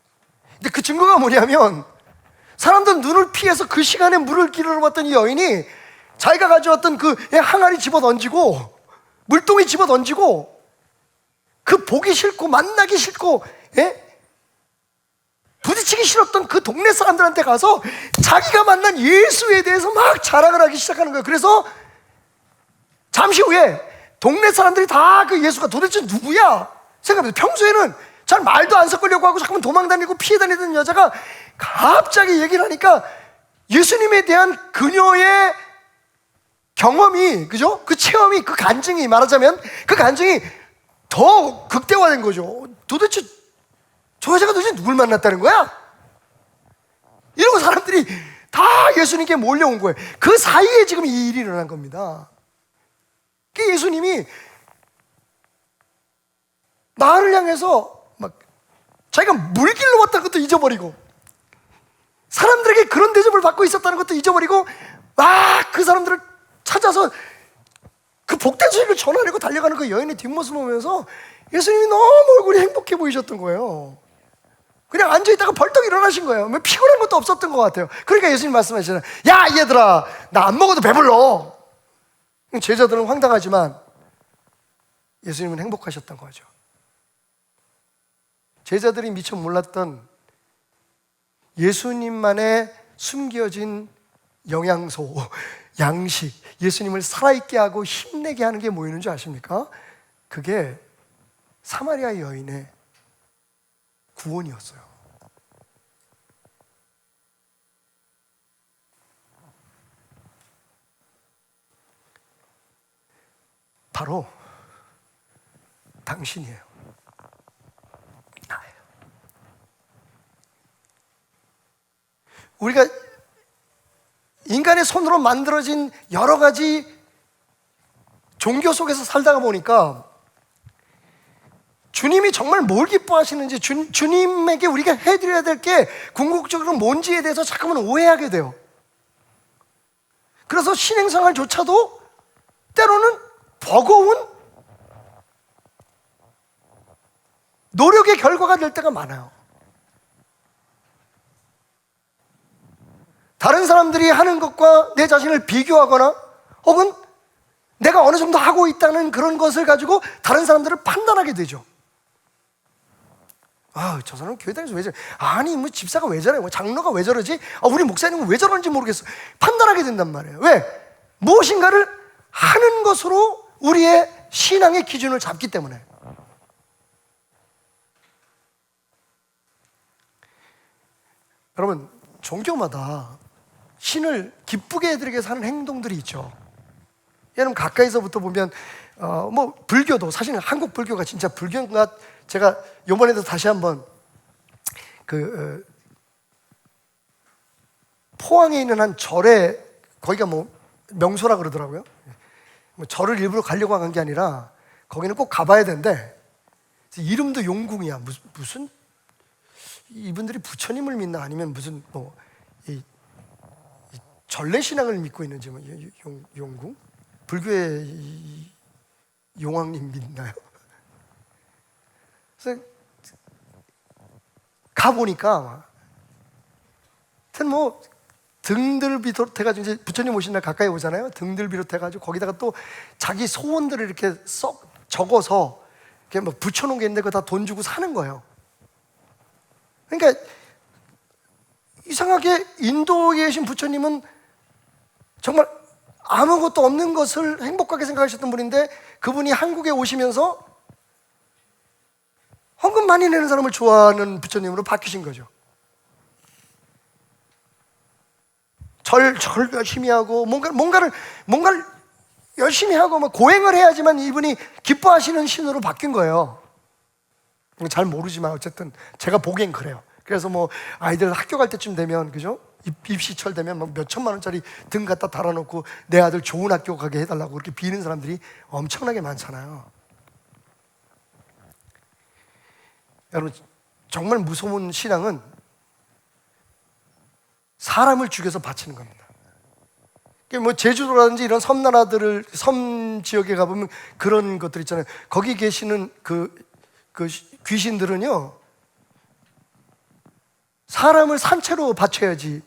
근데 그 증거가 뭐냐면, 사람들 눈을 피해서 그 시간에 물을 길러 왔던 이 여인이 자기가 가져왔던 그 항아리 집어 던지고 물동이 집어 던지고, 그 보기 싫고 만나기 싫고 부딪히기 싫었던 그 동네 사람들한테 가서 자기가 만난 예수에 대해서 막 자랑을 하기 시작하는 거예요. 그래서 잠시 후에 동네 사람들이 다 그 예수가 도대체 누구야 생각해보세요. 평소에는 잘 말도 안 섞으려고 하고 잠깐 도망 다니고 피해 다니던 여자가 갑자기 얘기를 하니까 예수님에 대한 그녀의 경험이, 그죠? 그 체험이, 그 간증이, 말하자면 그 간증이 더 극대화된 거죠. 도대체 저 여자가 도대체 누굴 만났다는 거야? 이러고 사람들이 다 예수님께 몰려온 거예요. 그 사이에 지금 이 일이 일어난 겁니다. 그 예수님이 나를 향해서 막 자기가 물 길러 왔다는 것도 잊어버리고, 사람들에게 그런 대접을 받고 있었다는 것도 잊어버리고, 막 그 사람들을 찾아서 그 복된 소식을 전하려고 달려가는 그 여인의 뒷모습을 보면서 예수님이 너무 얼굴이 행복해 보이셨던 거예요. 그냥 앉아있다가 벌떡 일어나신 거예요. 피곤한 것도 없었던 것 같아요. 그러니까 예수님 말씀하시잖아요. 야, 얘들아, 나 안 먹어도 배불러. 제자들은 황당하지만 예수님은 행복하셨던 거죠. 제자들이 미처 몰랐던 예수님만의 숨겨진 영양소, 양식, 예수님을 살아있게 하고 힘내게 하는 게 뭐 있는 줄 아십니까? 그게 사마리아 여인의 구원이었어요. 바로 당신이에요. 나예요. 우리가 인간의 손으로 만들어진 여러 가지 종교 속에서 살다가 보니까 주님이 정말 뭘 기뻐하시는지, 주님에게 우리가 해드려야 될 게 궁극적으로 뭔지에 대해서 자꾸만 오해하게 돼요. 그래서 신행생활조차도 때로는 버거운 노력의 결과가 될 때가 많아요. 다른 사람들이 하는 것과 내 자신을 비교하거나 혹은 내가 어느 정도 하고 있다는 그런 것을 가지고 다른 사람들을 판단하게 되죠. 저 사람은 교회 다니면서 왜 저래? 아니, 뭐 집사가 왜 저래? 뭐 장로가 왜 저러지? 우리 목사님은 왜 저러는지 모르겠어. 판단하게 된단 말이에요. 왜? 무엇인가를 하는 것으로 우리의 신앙의 기준을 잡기 때문에. 여러분, 종교마다 신을 기쁘게 해드리기 위해서 하는 행동들이 있죠. 여러분, 가까이서부터 보면 뭐 불교도, 사실은 한국 불교가 진짜 불교인가, 제가 이번에도 다시 한번 포항에 있는 한 절에, 거기가 뭐 명소라 그러더라고요. 뭐 절을 일부러 가려고 한 게 아니라 거기는 꼭 가봐야 되는데, 이름도 용궁이야. 무슨 이분들이 부처님을 믿나 아니면 무슨 뭐 이 전래 신앙을 믿고 있는지, 뭐 용궁? 불교의 용왕님 믿나요? 그래서 가보니까 하여튼 뭐 등들 비롯해가지고, 이제 부처님 오신 날 가까이 오잖아요. 등들 비롯해가지고 거기다가 또 자기 소원들을 이렇게 썩 적어서 이렇게 뭐 붙여놓은 게 있는데 그거 다 돈 주고 사는 거예요. 그러니까 이상하게 인도에 계신 부처님은 정말 아무것도 없는 것을 행복하게 생각하셨던 분인데, 그분이 한국에 오시면서 헌금 많이 내는 사람을 좋아하는 부처님으로 바뀌신 거죠. 절 열심히 하고 뭔가를 열심히 하고 뭐 고행을 해야지만 이분이 기뻐하시는 신으로 바뀐 거예요. 잘 모르지만 어쨌든 제가 보기엔 그래요. 그래서 뭐 아이들 학교 갈 때쯤 되면, 그죠? 입시철 되면 막 몇 천만 원짜리 등 갖다 달아놓고 내 아들 좋은 학교 가게 해달라고 그렇게 비는 사람들이 엄청나게 많잖아요. 여러분, 정말 무서운 신앙은 사람을 죽여서 바치는 겁니다. 뭐 제주도라든지 이런 섬나라들을, 섬 지역에 가보면 그런 것들 있잖아요. 거기 계시는 그 귀신들은요, 사람을 산채로 바쳐야지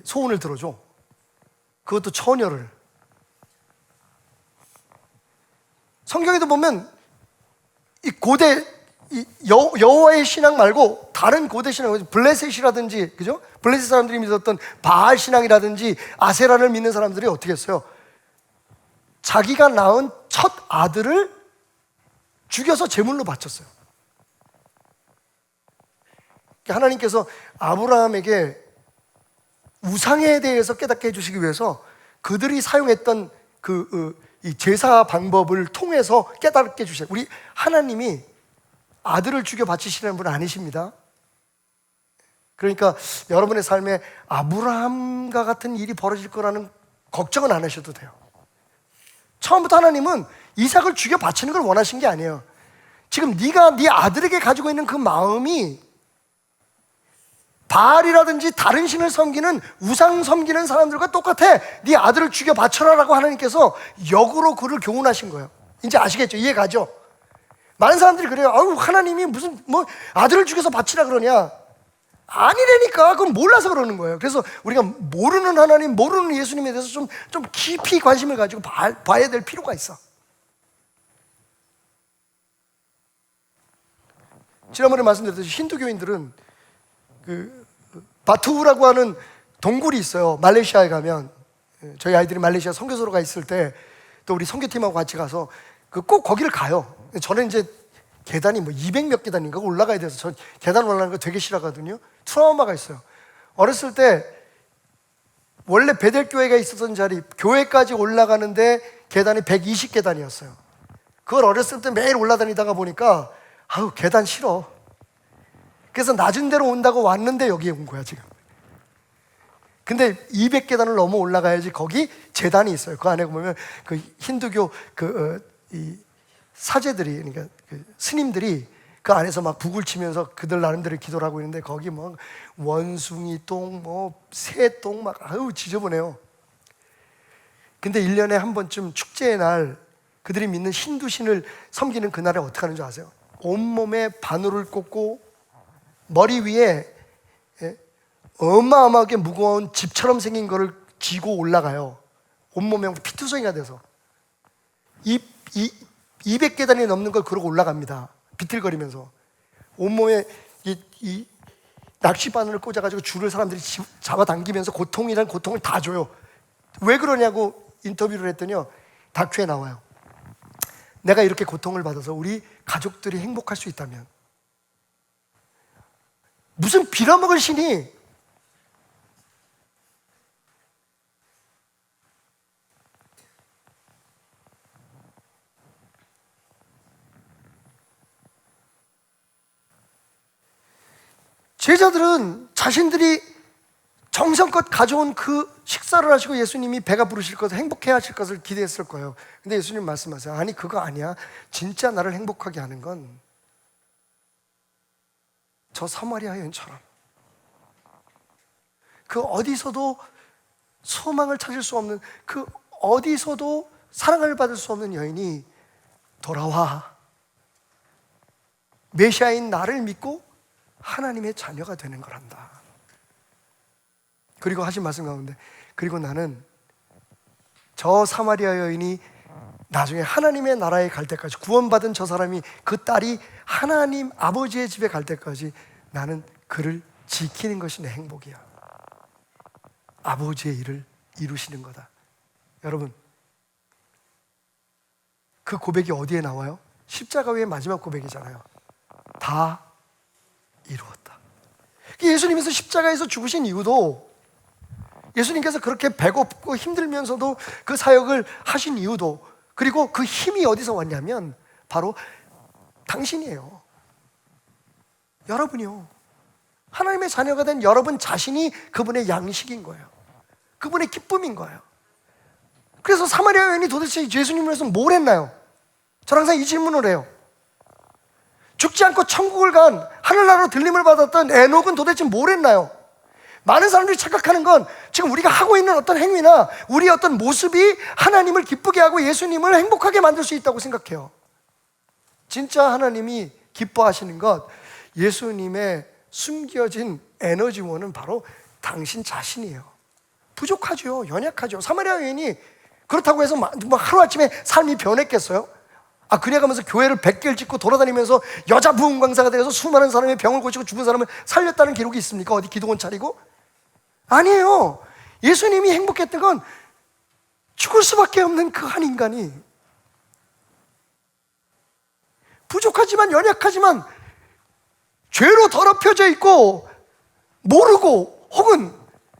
소원을 들어줘. 그것도 처녀를. 성경에도 보면 이 고대 여호와의 신앙 말고 다른 고대 신앙, 블레셋이라든지, 그죠? 블레셋 사람들이 믿었던 바알 신앙이라든지 아세라를 믿는 사람들이 어떻게 했어요? 자기가 낳은 첫 아들을 죽여서 제물로 바쳤어요. 하나님께서 아브라함에게 우상에 대해서 깨닫게 해주시기 위해서 그들이 사용했던 이 제사 방법을 통해서 깨닫게 해주셔요. 우리 하나님이 아들을 죽여 바치시는 분 아니십니다. 그러니까 여러분의 삶에 아브라함과 같은 일이 벌어질 거라는 걱정은 안 하셔도 돼요. 처음부터 하나님은 이삭을 죽여 바치는 걸 원하신 게 아니에요. 지금 네가 네 아들에게 가지고 있는 그 마음이 바알이라든지 다른 신을 섬기는, 우상 섬기는 사람들과 똑같아. 네 아들을 죽여 바쳐라라고 하나님께서 역으로 그를 교훈하신 거예요. 이제 아시겠죠? 이해가죠? 많은 사람들이 그래요. 하나님이 무슨 뭐 아들을 죽여서 바치라 그러냐? 아니라니까. 그건 몰라서 그러는 거예요. 그래서 우리가 모르는 하나님, 모르는 예수님에 대해서 좀 깊이 관심을 가지고 봐야 될 필요가 있어. 지난번에 말씀드렸듯이 힌두교인들은 그 바투라고 하는 동굴이 있어요. 말레이시아에 가면, 저희 아이들이 말레이시아 선교소로 가 있을 때 또 우리 선교팀하고 같이 가서 꼭 거기를 가요. 저는 이제 계단이 뭐 200몇 계단인가 올라가야 돼서 전 계단 올라가는 거 되게 싫어하거든요. 트라우마가 있어요. 어렸을 때 원래 베델교회가 있었던 자리, 교회까지 올라가는데 계단이 120계단이었어요. 그걸 어렸을 때 매일 올라다니다가 보니까 아우 계단 싫어. 그래서 낮은 데로 온다고 왔는데 여기에 온 거야 지금. 근데 200계단을 넘어 올라가야지 거기 제단이 있어요. 그 안에 보면 그 힌두교 이 사제들이, 그러니까 그 스님들이 그 안에서 막 북을 치면서 그들 나름대로 기도를 하고 있는데 거기 뭐 원숭이 똥, 뭐 새 똥 막 아유 지저분해요. 근데 1년에 한 번쯤 축제의 날 그들이 믿는 힌두 신을 섬기는 그날에 어떻게 하는 줄 아세요? 온몸에 바늘을 꽂고 머리 위에 어마어마하게 무거운 집처럼 생긴 거를 쥐고 올라가요. 온몸에 피투성이가 돼서 200계단이 넘는 걸 그러고 올라갑니다. 비틀거리면서 온몸에 이 낚시바늘을 꽂아가지고 줄을 사람들이 잡아당기면서 고통이란 고통을 다 줘요. 왜 그러냐고 인터뷰를 했더니요, 다큐에 나와요. 내가 이렇게 고통을 받아서 우리 가족들이 행복할 수 있다면, 무슨 빌어먹을 신이 제자들은 자신들이 정성껏 가져온 그 식사를 하시고 예수님이 배가 부르실 것을, 행복해 하실 것을 기대했을 거예요. 근데 예수님 말씀하세요. 아니 그거 아니야. 진짜 나를 행복하게 하는 건 저 사마리아 여인처럼 그 어디서도 소망을 찾을 수 없는, 그 어디서도 사랑을 받을 수 없는 여인이 돌아와 메시아인 나를 믿고 하나님의 자녀가 되는 거란다. 그리고 하신 말씀 가운데, 그리고 나는 저 사마리아 여인이 나중에 하나님의 나라에 갈 때까지, 구원받은 저 사람이, 그 딸이 하나님 아버지의 집에 갈 때까지 나는 그를 지키는 것이 내 행복이야. 아버지의 일을 이루시는 거다. 여러분, 그 고백이 어디에 나와요? 십자가 외의 마지막 고백이잖아요. 다 이루었다. 예수님께서 십자가에서 죽으신 이유도, 예수님께서 그렇게 배고프고 힘들면서도 그 사역을 하신 이유도, 그리고 그 힘이 어디서 왔냐면 바로 당신이에요. 여러분이요. 하나님의 자녀가 된 여러분 자신이 그분의 양식인 거예요. 그분의 기쁨인 거예요. 그래서 사마리아 여인이 도대체 예수님을 위해서 뭘 했나요? 저는 항상 이 질문을 해요. 죽지 않고 천국을 간 하늘나라로 들림을 받았던 에녹은 도대체 뭘 했나요? 많은 사람들이 착각하는 건 지금 우리가 하고 있는 어떤 행위나 우리의 어떤 모습이 하나님을 기쁘게 하고 예수님을 행복하게 만들 수 있다고 생각해요. 진짜 하나님이 기뻐하시는 것, 예수님의 숨겨진 에너지원은 바로 당신 자신이에요. 부족하죠. 연약하죠. 사마리아 여인이 그렇다고 해서 뭐 하루아침에 삶이 변했겠어요? 그래가면서 교회를 100개를 짓고 돌아다니면서 여자 부흥 강사가 되어서 수많은 사람의 병을 고치고 죽은 사람을 살렸다는 기록이 있습니까? 어디 기도원 차리고? 아니에요. 예수님이 행복했던 건 죽을 수밖에 없는 그 한 인간이, 부족하지만 연약하지만 죄로 더럽혀져 있고 모르고 혹은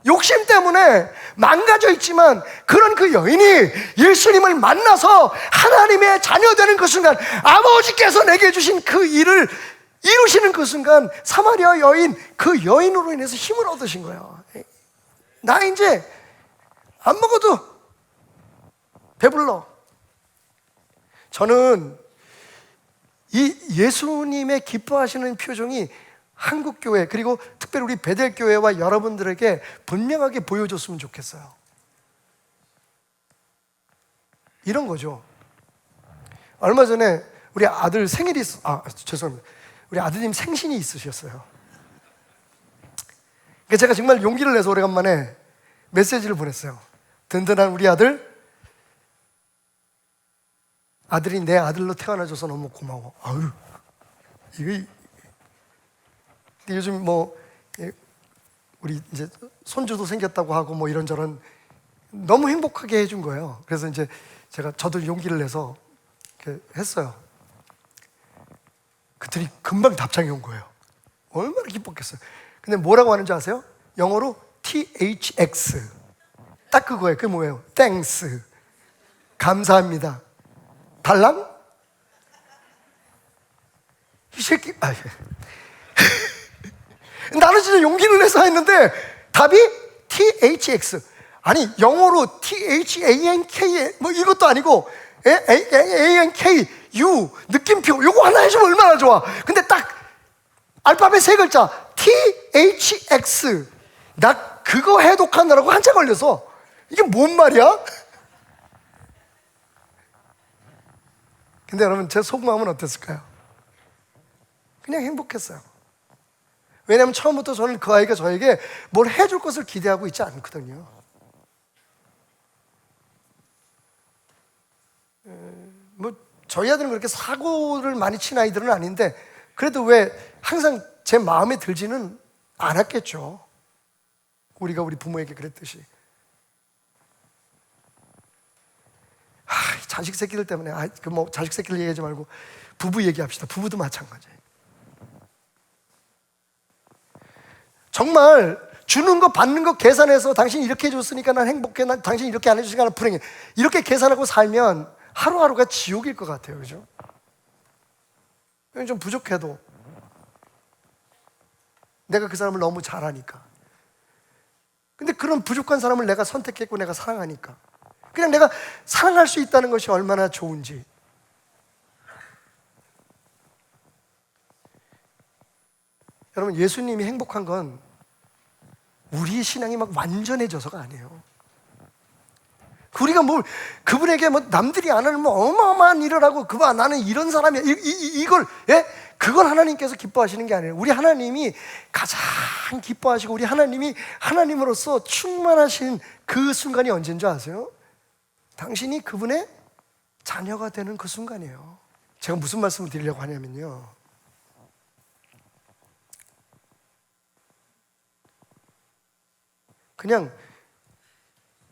욕심 때문에 망가져 있지만, 그런 그 여인이 예수님을 만나서 하나님의 자녀 되는 그 순간, 아버지께서 내게 주신 그 일을 이루시는 그 순간, 사마리아 여인, 그 여인으로 인해서 힘을 얻으신 거예요. 나 이제 안 먹어도 배불러. 저는 이 예수님의 기뻐하시는 표정이 한국교회, 그리고 특별히 우리 베델교회와 여러분들에게 분명하게 보여줬으면 좋겠어요. 이런 거죠. 얼마 전에 우리 아들 생일이 죄송합니다. 우리 아드님 생신이 있으셨어요. 그러니까 제가 정말 용기를 내서 오래간만에 메시지를 보냈어요. 든든한 우리 아들이 내 아들로 태어나줘서 너무 고마워. 이게 근데 요즘 우리 이제 손주도 생겼다고 하고 이런저런 너무 행복하게 해준 거예요. 그래서 이제 저도 용기를 내서 이렇게 했어요. 그들이 금방 답장이 온 거예요. 얼마나 기뻤겠어요. 근데 뭐라고 하는지 아세요? 영어로 THX. 딱 그거예요. 그게 뭐예요? Thanks. 감사합니다. 달랑? 이 새끼. 나는 진짜 용기를 내서 했는데 답이 THX. 아니 영어로 THANK 이것도 아니고 ANK U 느낌표 요거 하나 해주면 얼마나 좋아. 근데 딱 알파벳 3글자 THX. 나 그거 해독하느라고 한참 걸려서 이게 뭔 말이야? 근데 여러분 제 속마음은 어땠을까요? 그냥 행복했어요. 왜냐하면 처음부터 저는 그 아이가 저에게 뭘 해줄 것을 기대하고 있지 않거든요. 저희 아들은 그렇게 사고를 많이 친 아이들은 아닌데 그래도 왜 항상 제 마음에 들지는 않았겠죠. 우리가 우리 부모에게 그랬듯이. 자식 새끼들 때문에 자식 새끼들 얘기하지 말고 부부 얘기합시다. 부부도 마찬가지예요. 정말 주는 거 받는 거 계산해서 당신이 이렇게 해줬으니까 난 행복해, 당신이 이렇게 안 해주니까 난 불행해, 이렇게 계산하고 살면 하루하루가 지옥일 것 같아요. 그죠? 좀 부족해도 내가 그 사람을 너무 잘 아니까. 근데 그런 부족한 사람을 내가 선택했고 내가 사랑하니까 그냥 내가 사랑할 수 있다는 것이 얼마나 좋은지. 여러분 예수님이 행복한 건 우리의 신앙이 막 완전해져서가 아니에요. 우리가 그분에게 남들이 안 하는 어마어마한 일을 하고 나는 이런 사람이야 그걸 하나님께서 기뻐하시는 게 아니에요. 우리 하나님이 가장 기뻐하시고 우리 하나님이 하나님으로서 충만하신 그 순간이 언제인 줄 아세요? 당신이 그분의 자녀가 되는 그 순간이에요. 제가 무슨 말씀을 드리려고 하냐면요, 그냥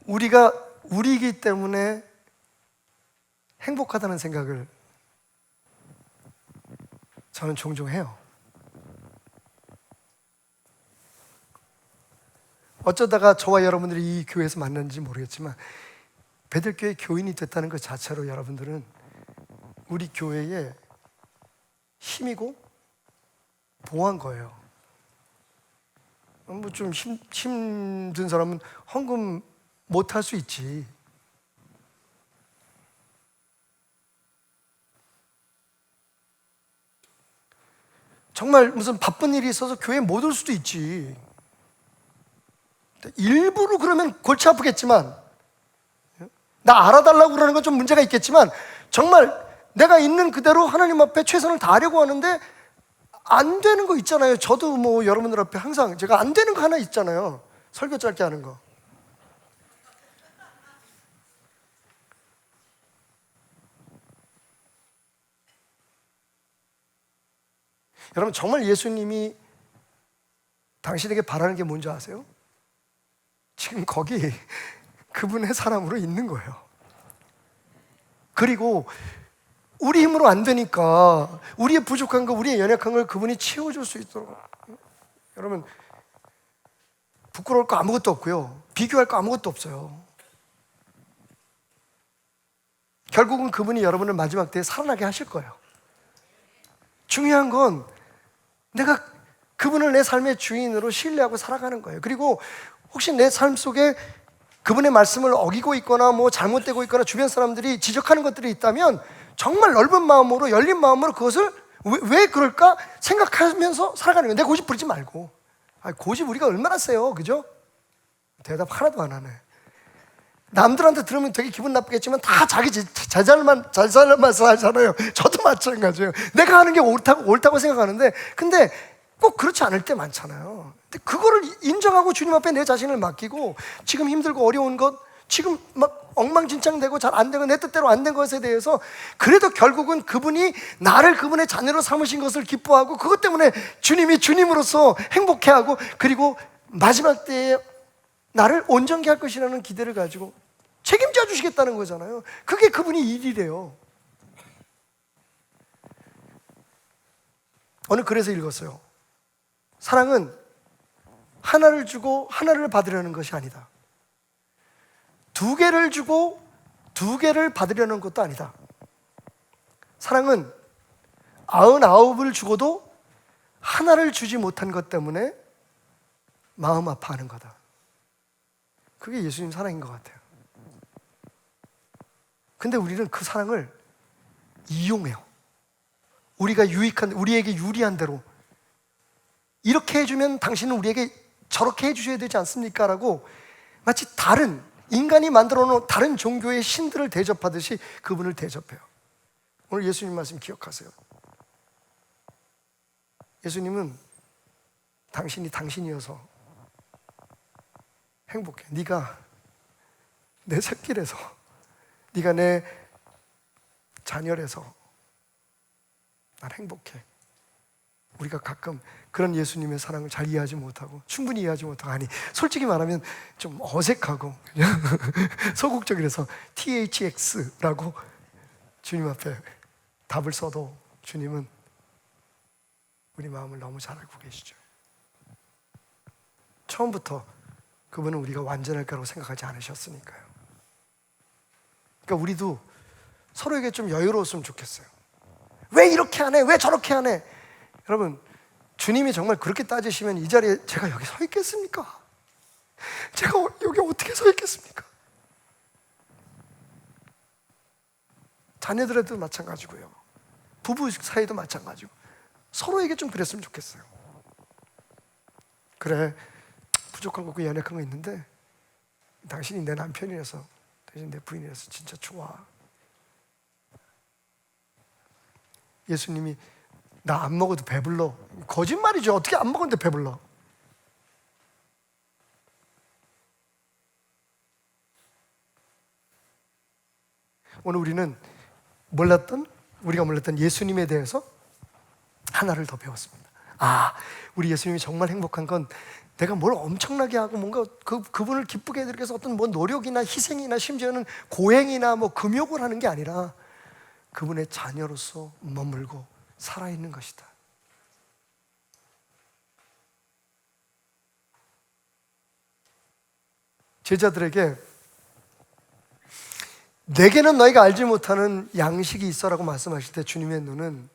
우리가 우리이기 때문에 행복하다는 생각을 저는 종종 해요. 어쩌다가 저와 여러분들이 이 교회에서 만났는지 모르겠지만 베들교회 교인이 됐다는 것 자체로 여러분들은 우리 교회의 힘이고 보호한 거예요. 좀 힘든 사람은 헌금 못 할 수 있지. 정말 무슨 바쁜 일이 있어서 교회에 못 올 수도 있지. 일부러 그러면 골치 아프겠지만, 나 알아달라고 그러는 건 좀 문제가 있겠지만, 정말 내가 있는 그대로 하나님 앞에 최선을 다하려고 하는데 안 되는 거 있잖아요. 저도 여러분들 앞에 항상 제가 안 되는 거 하나 있잖아요. 설교 짧게 하는 거. 여러분 정말 예수님이 당신에게 바라는 게 뭔지 아세요? 지금 거기 그분의 사람으로 있는 거예요. 그리고 우리 힘으로 안 되니까 우리의 부족한 거, 우리의 연약한 걸 그분이 채워줄 수 있도록. 여러분 부끄러울 거 아무것도 없고요, 비교할 거 아무것도 없어요. 결국은 그분이 여러분을 마지막 때에 살아나게 하실 거예요. 중요한 건 내가 그분을 내 삶의 주인으로 신뢰하고 살아가는 거예요. 그리고 혹시 내 삶 속에 그분의 말씀을 어기고 있거나 잘못되고 있거나 주변 사람들이 지적하는 것들이 있다면 정말 넓은 마음으로, 열린 마음으로 그것을 왜 그럴까 생각하면서 살아가는 거예요. 내 고집 부리지 말고. 고집 우리가 얼마나 세요, 그죠? 대답 하나도 안 하네. 남들한테 들으면 되게 기분 나쁘겠지만 다 자기 잘 살만 살잖아요. 저도 마찬가지예요. 내가 하는 게 옳다고 생각하는데, 근데 꼭 그렇지 않을 때 많잖아요. 근데 그거를 인정하고 주님 앞에 내 자신을 맡기고 지금 힘들고 어려운 것, 지금 막 엉망진창되고 잘 안 되고 내 뜻대로 안 된 것에 대해서 그래도 결국은 그분이 나를 그분의 자녀로 삼으신 것을 기뻐하고 그것 때문에 주님이 주님으로서 행복해하고 그리고 마지막 때에 나를 온전케 할 것이라는 기대를 가지고 책임져 주시겠다는 거잖아요. 그게 그분이 일이래요. 오늘 그래서 읽었어요. 사랑은 하나를 주고 하나를 받으려는 것이 아니다. 두 개를 주고 두 개를 받으려는 것도 아니다. 사랑은 99을 주고도 하나를 주지 못한 것 때문에 마음 아파하는 거다. 그게 예수님 사랑인 것 같아요. 근데 우리는 그 사랑을 이용해요. 우리에게 유리한 대로 이렇게 해주면 당신은 우리에게 저렇게 해주셔야 되지 않습니까? 라고 마치 다른 인간이 만들어 놓은 다른 종교의 신들을 대접하듯이 그분을 대접해요. 오늘 예수님 말씀 기억하세요. 예수님은 당신이 당신이어서 행복해. 네가 내 새끼라서, 네가 내 자녀라서 난 행복해. 우리가 가끔 그런 예수님의 사랑을 잘 이해하지 못하고 충분히 이해하지 못하고 아니 솔직히 말하면 좀 어색하고 그냥 소극적이라서 THX라고 주님 앞에 답을 써도 주님은 우리 마음을 너무 잘 알고 계시죠. 처음부터 그분은 우리가 완전할 거라고 생각하지 않으셨으니까요. 그러니까 우리도 서로에게 좀 여유로웠으면 좋겠어요. 왜 이렇게 하네? 왜 저렇게 하네? 여러분, 주님이 정말 그렇게 따지시면 이 자리에 제가 여기 서 있겠습니까? 제가 여기 어떻게 서 있겠습니까? 자녀들에도 마찬가지고요. 부부 사이도 마찬가지고 서로에게 좀 그랬으면 좋겠어요. 그래, 부족한 거 있고 연약한 거 있는데 당신이 내 남편이라서, 당신이 내 부인이라서 진짜 좋아. 예수님이 나 안 먹어도 배불러. 거짓말이죠. 어떻게 안 먹었는데 배불러? 오늘 우리는 우리가 몰랐던 예수님에 대해서 하나를 더 배웠습니다. 우리 예수님이 정말 행복한 건 내가 뭘 엄청나게 하고 뭔가 그분을 기쁘게 해드리기 위해서 어떤 뭐 노력이나 희생이나 심지어는 고행이나 뭐 금욕을 하는 게 아니라 그분의 자녀로서 머물고 살아있는 것이다. 제자들에게 내게는 너희가 알지 못하는 양식이 있어라고 말씀하실 때 주님의 눈은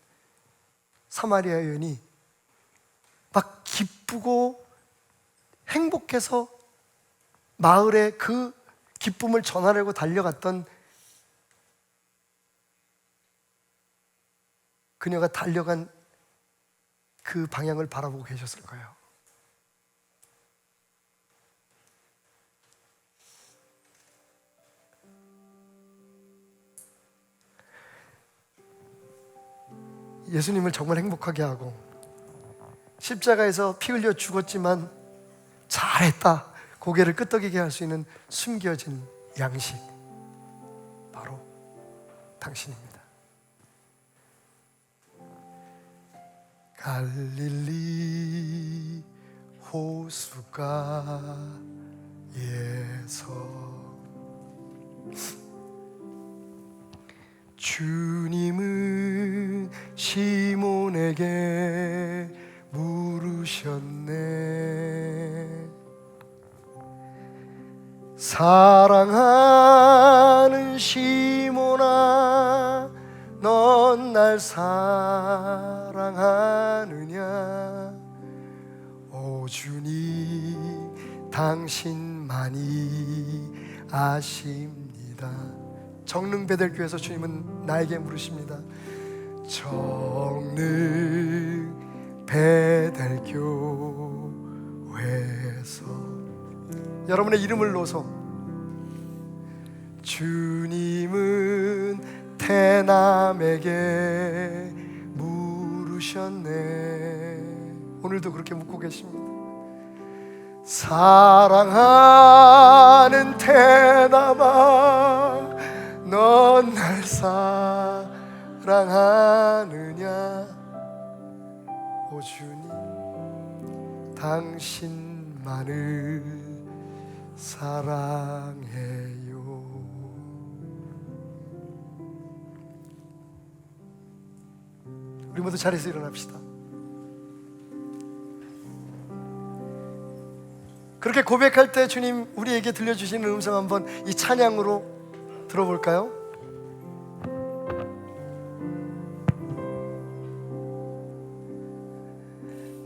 사마리아 여인이 막 기쁘고 행복해서 마을에 그 기쁨을 전하려고 달려갔던 그녀가 달려간 그 방향을 바라보고 계셨을 거예요. 예수님을 정말 행복하게 하고 십자가에서 피 흘려 죽었지만 잘했다 고개를 끄덕이게 할 수 있는 숨겨진 양식, 바로 당신입니다. 갈릴리 호수가에서 주님은 시몬에게 물으셨네. 사랑하는 시몬아, 넌 날 사랑하느냐? 오 주님, 당신만이 아십니다. 정릉 베델교회에서 주님은 나에게 물으십니다. 정릉 베델교회에서 여러분의 이름을 넣어서 주님은 태남에게 물으셨네. 오늘도 그렇게 묻고 계십니다. 사랑하는 태남아 넌 날 사랑하느냐 오 주님 당신만을 사랑해요. 우리 모두 자리에서 일어납시다. 그렇게 고백할 때 주님 우리에게 들려주시는 음성 한번 이 찬양으로 들어볼까요?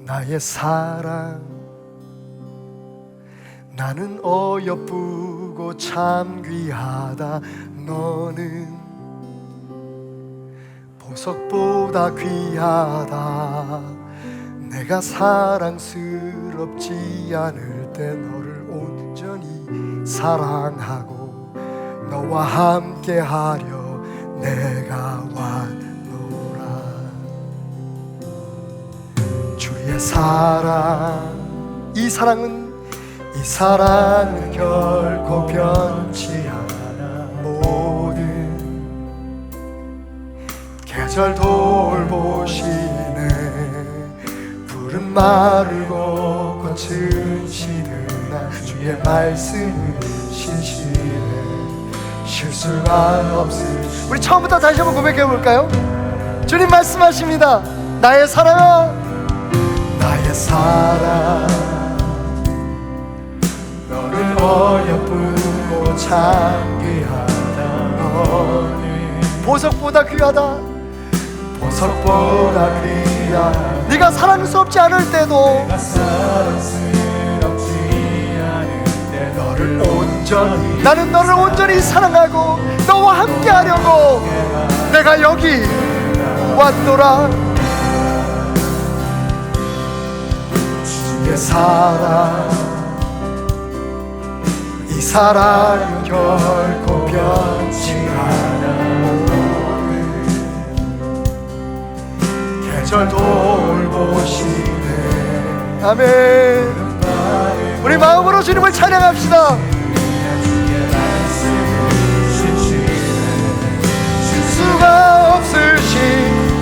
나의 사랑 나는 어여쁘고 참 귀하다. 너는 보석보다 귀하다. 내가 사랑스럽지 않을 때 너를 온전히 사랑하고 너와 함께 하려 내가 왔노라. 주의 사랑 이 사랑은 결코 변치 않아. 모든 계절 돌보시네. 푸른 마르고 꽃은 시드나 주의 말씀은 신실해 실수가 없으시. 우리 처음부터 다시 한번 고백해 볼까요? 주님 말씀하십니다. 나의 사랑아 나의 사랑 너는 어여쁘고 참 귀하다. 너는 보석보다 귀하다. 보석보다 귀하다. 네가 사랑스럽지 않을 때도 너를 온전히 나는 너를 온전히 사랑하고 너와 함께 하려고 내가 여기 왔노라. 주의 사랑 이 사랑은 결코 변치 않아. 계절 돌보시네. 아멘. 우리 마음으로 주님을 찬양합시다. 실수가 없으신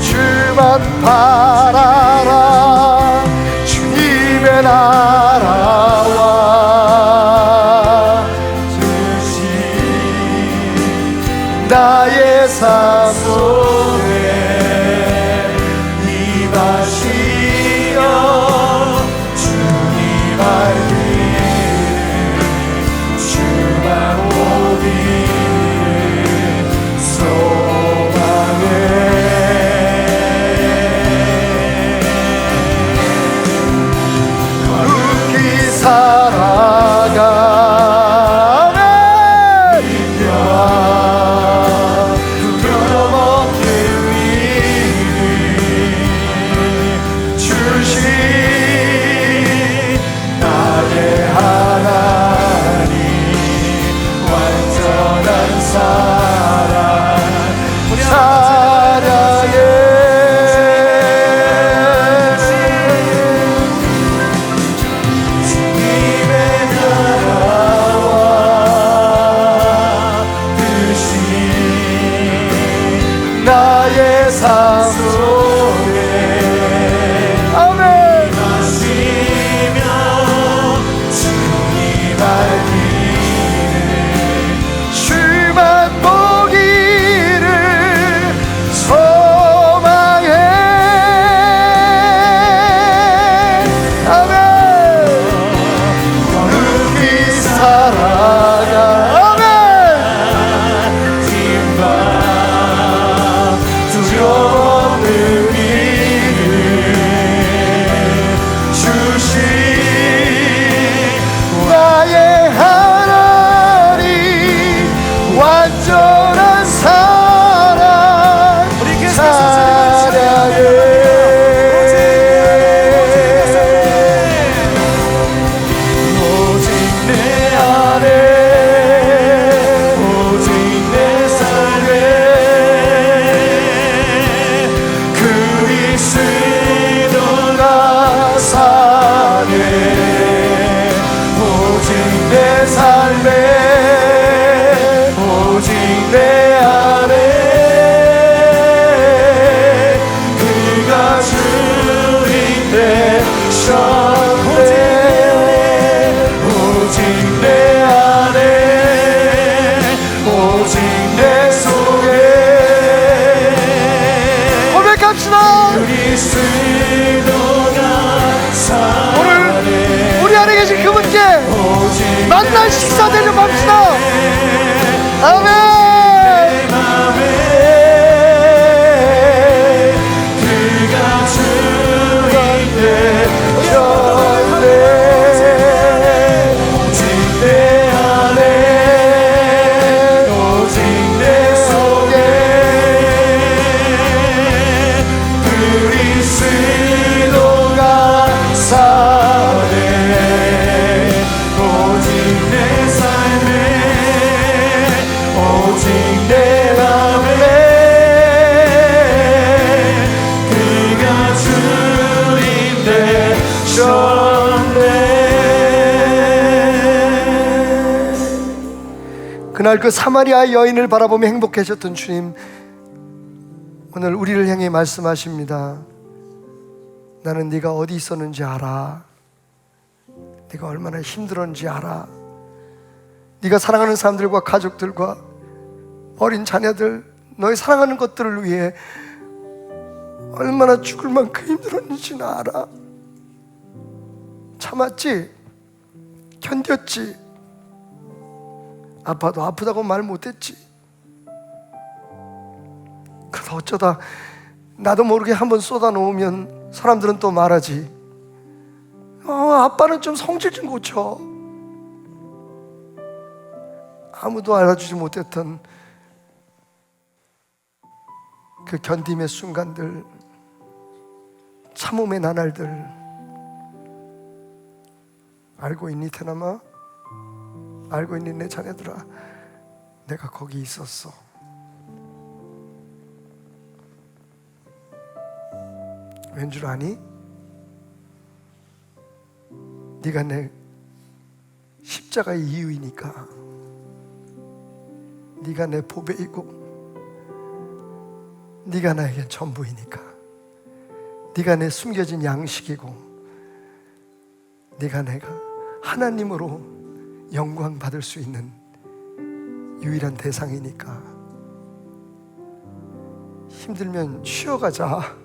주만 바라라. 주님의 나라와 나의 삶 속에 임하시며 주님 알기를 주만 오기를 소망해. 거룩히 살아가 나의 삶 속에 아멘 마시며 주님 알기를 주만 보기를 소망해. 아멘. 거룩히 살아가 두려움을 그날 그 사마리아 여인을 바라보며 행복해하셨던 주님, 오늘 우리를 향해 말씀하십니다. 나는 네가 어디 있었는지 알아. 네가 얼마나 힘들었는지 알아. 네가 사랑하는 사람들과 가족들과 어린 자녀들, 너의 사랑하는 것들을 위해 얼마나 죽을 만큼 힘들었는지는 알아. 참았지? 견뎠지? 아파도 아프다고 말 못했지? 그러다 어쩌다 나도 모르게 한번 쏟아놓으면 사람들은 또 말하지. 아빠는 좀 성질 좀 고쳐. 아무도 알아주지 못했던 그 견딤의 순간들, 참음의 나날들 알고 있니 테나마? 알고 있니 내 자녀들아? 내가 거기 있었어. 왠 줄 아니? 네가 내 십자가의 이유이니까. 네가 내 보배이고 네가 나에겐 전부이니까. 네가 내 숨겨진 양식이고 네가 내가 하나님으로 영광 받을 수 있는 유일한 대상이니까. 힘들면 쉬어가자.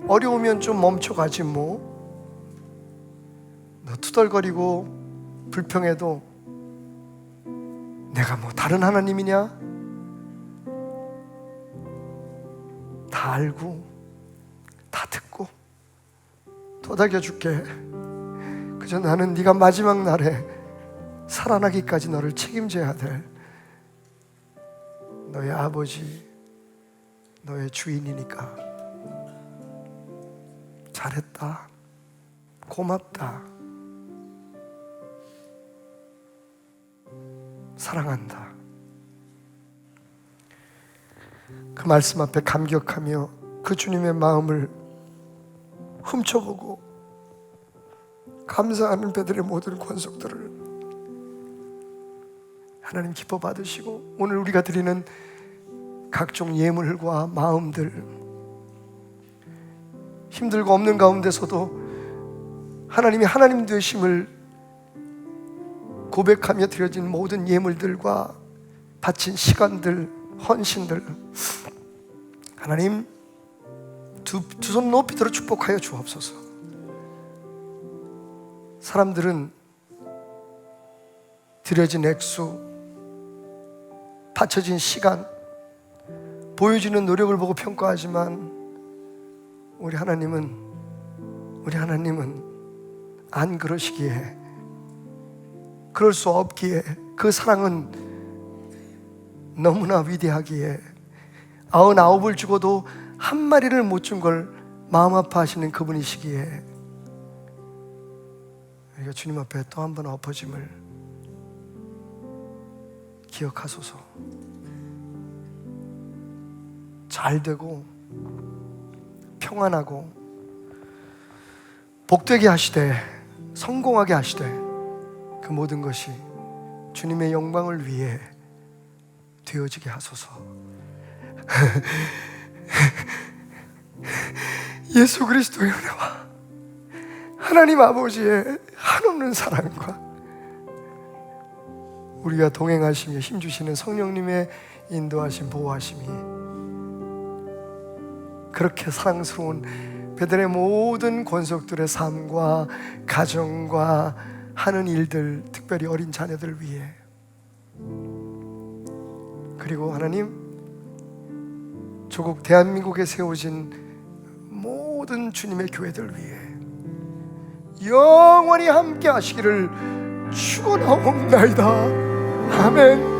어려우면 좀 멈춰가지 뭐. 너 투덜거리고 불평해도 내가 뭐 다른 하나님이냐? 다 알고 다 듣고 도닥여줄게. 그저 나는 네가 마지막 날에 살아나기까지 너를 책임져야 될 너의 아버지, 너의 주인이니까. 잘했다, 고맙다, 사랑한다. 그 말씀 앞에 감격하며 그 주님의 마음을 훔쳐보고 감사하는 배들의 모든 권속들을 하나님 기뻐 받으시고, 오늘 우리가 드리는 각종 예물과 마음들, 힘들고 없는 가운데서도 하나님이 하나님 되심을 고백하며 드려진 모든 예물들과 바친 시간들, 헌신들, 하나님 두 손 높이 들어 축복하여 주옵소서. 사람들은 드려진 액수, 바쳐진 시간, 보여지는 노력을 보고 평가하지만 우리 하나님은 안 그러시기에, 그럴 수 없기에, 그 사랑은 너무나 위대하기에 99을 주고도 한 마리를 못 준 걸 마음 아파하시는 그분이시기에 우리가 주님 앞에 또 한 번 엎어짐을 기억하소서. 잘 되고 평안하고 복되게 하시되 성공하게 하시되 그 모든 것이 주님의 영광을 위해 되어지게 하소서. 예수 그리스도의 은혜와 하나님 아버지의 한없는 사랑과 우리가 동행하시며 힘주시는 성령님의 인도하심, 보호하심이 그렇게 사랑스러운 베들의 모든 권속들의 삶과 가정과 하는 일들, 특별히 어린 자녀들 위해, 그리고 하나님 조국 대한민국에 세워진 모든 주님의 교회들 위해 영원히 함께 하시기를 축원하옵나이다. 아멘.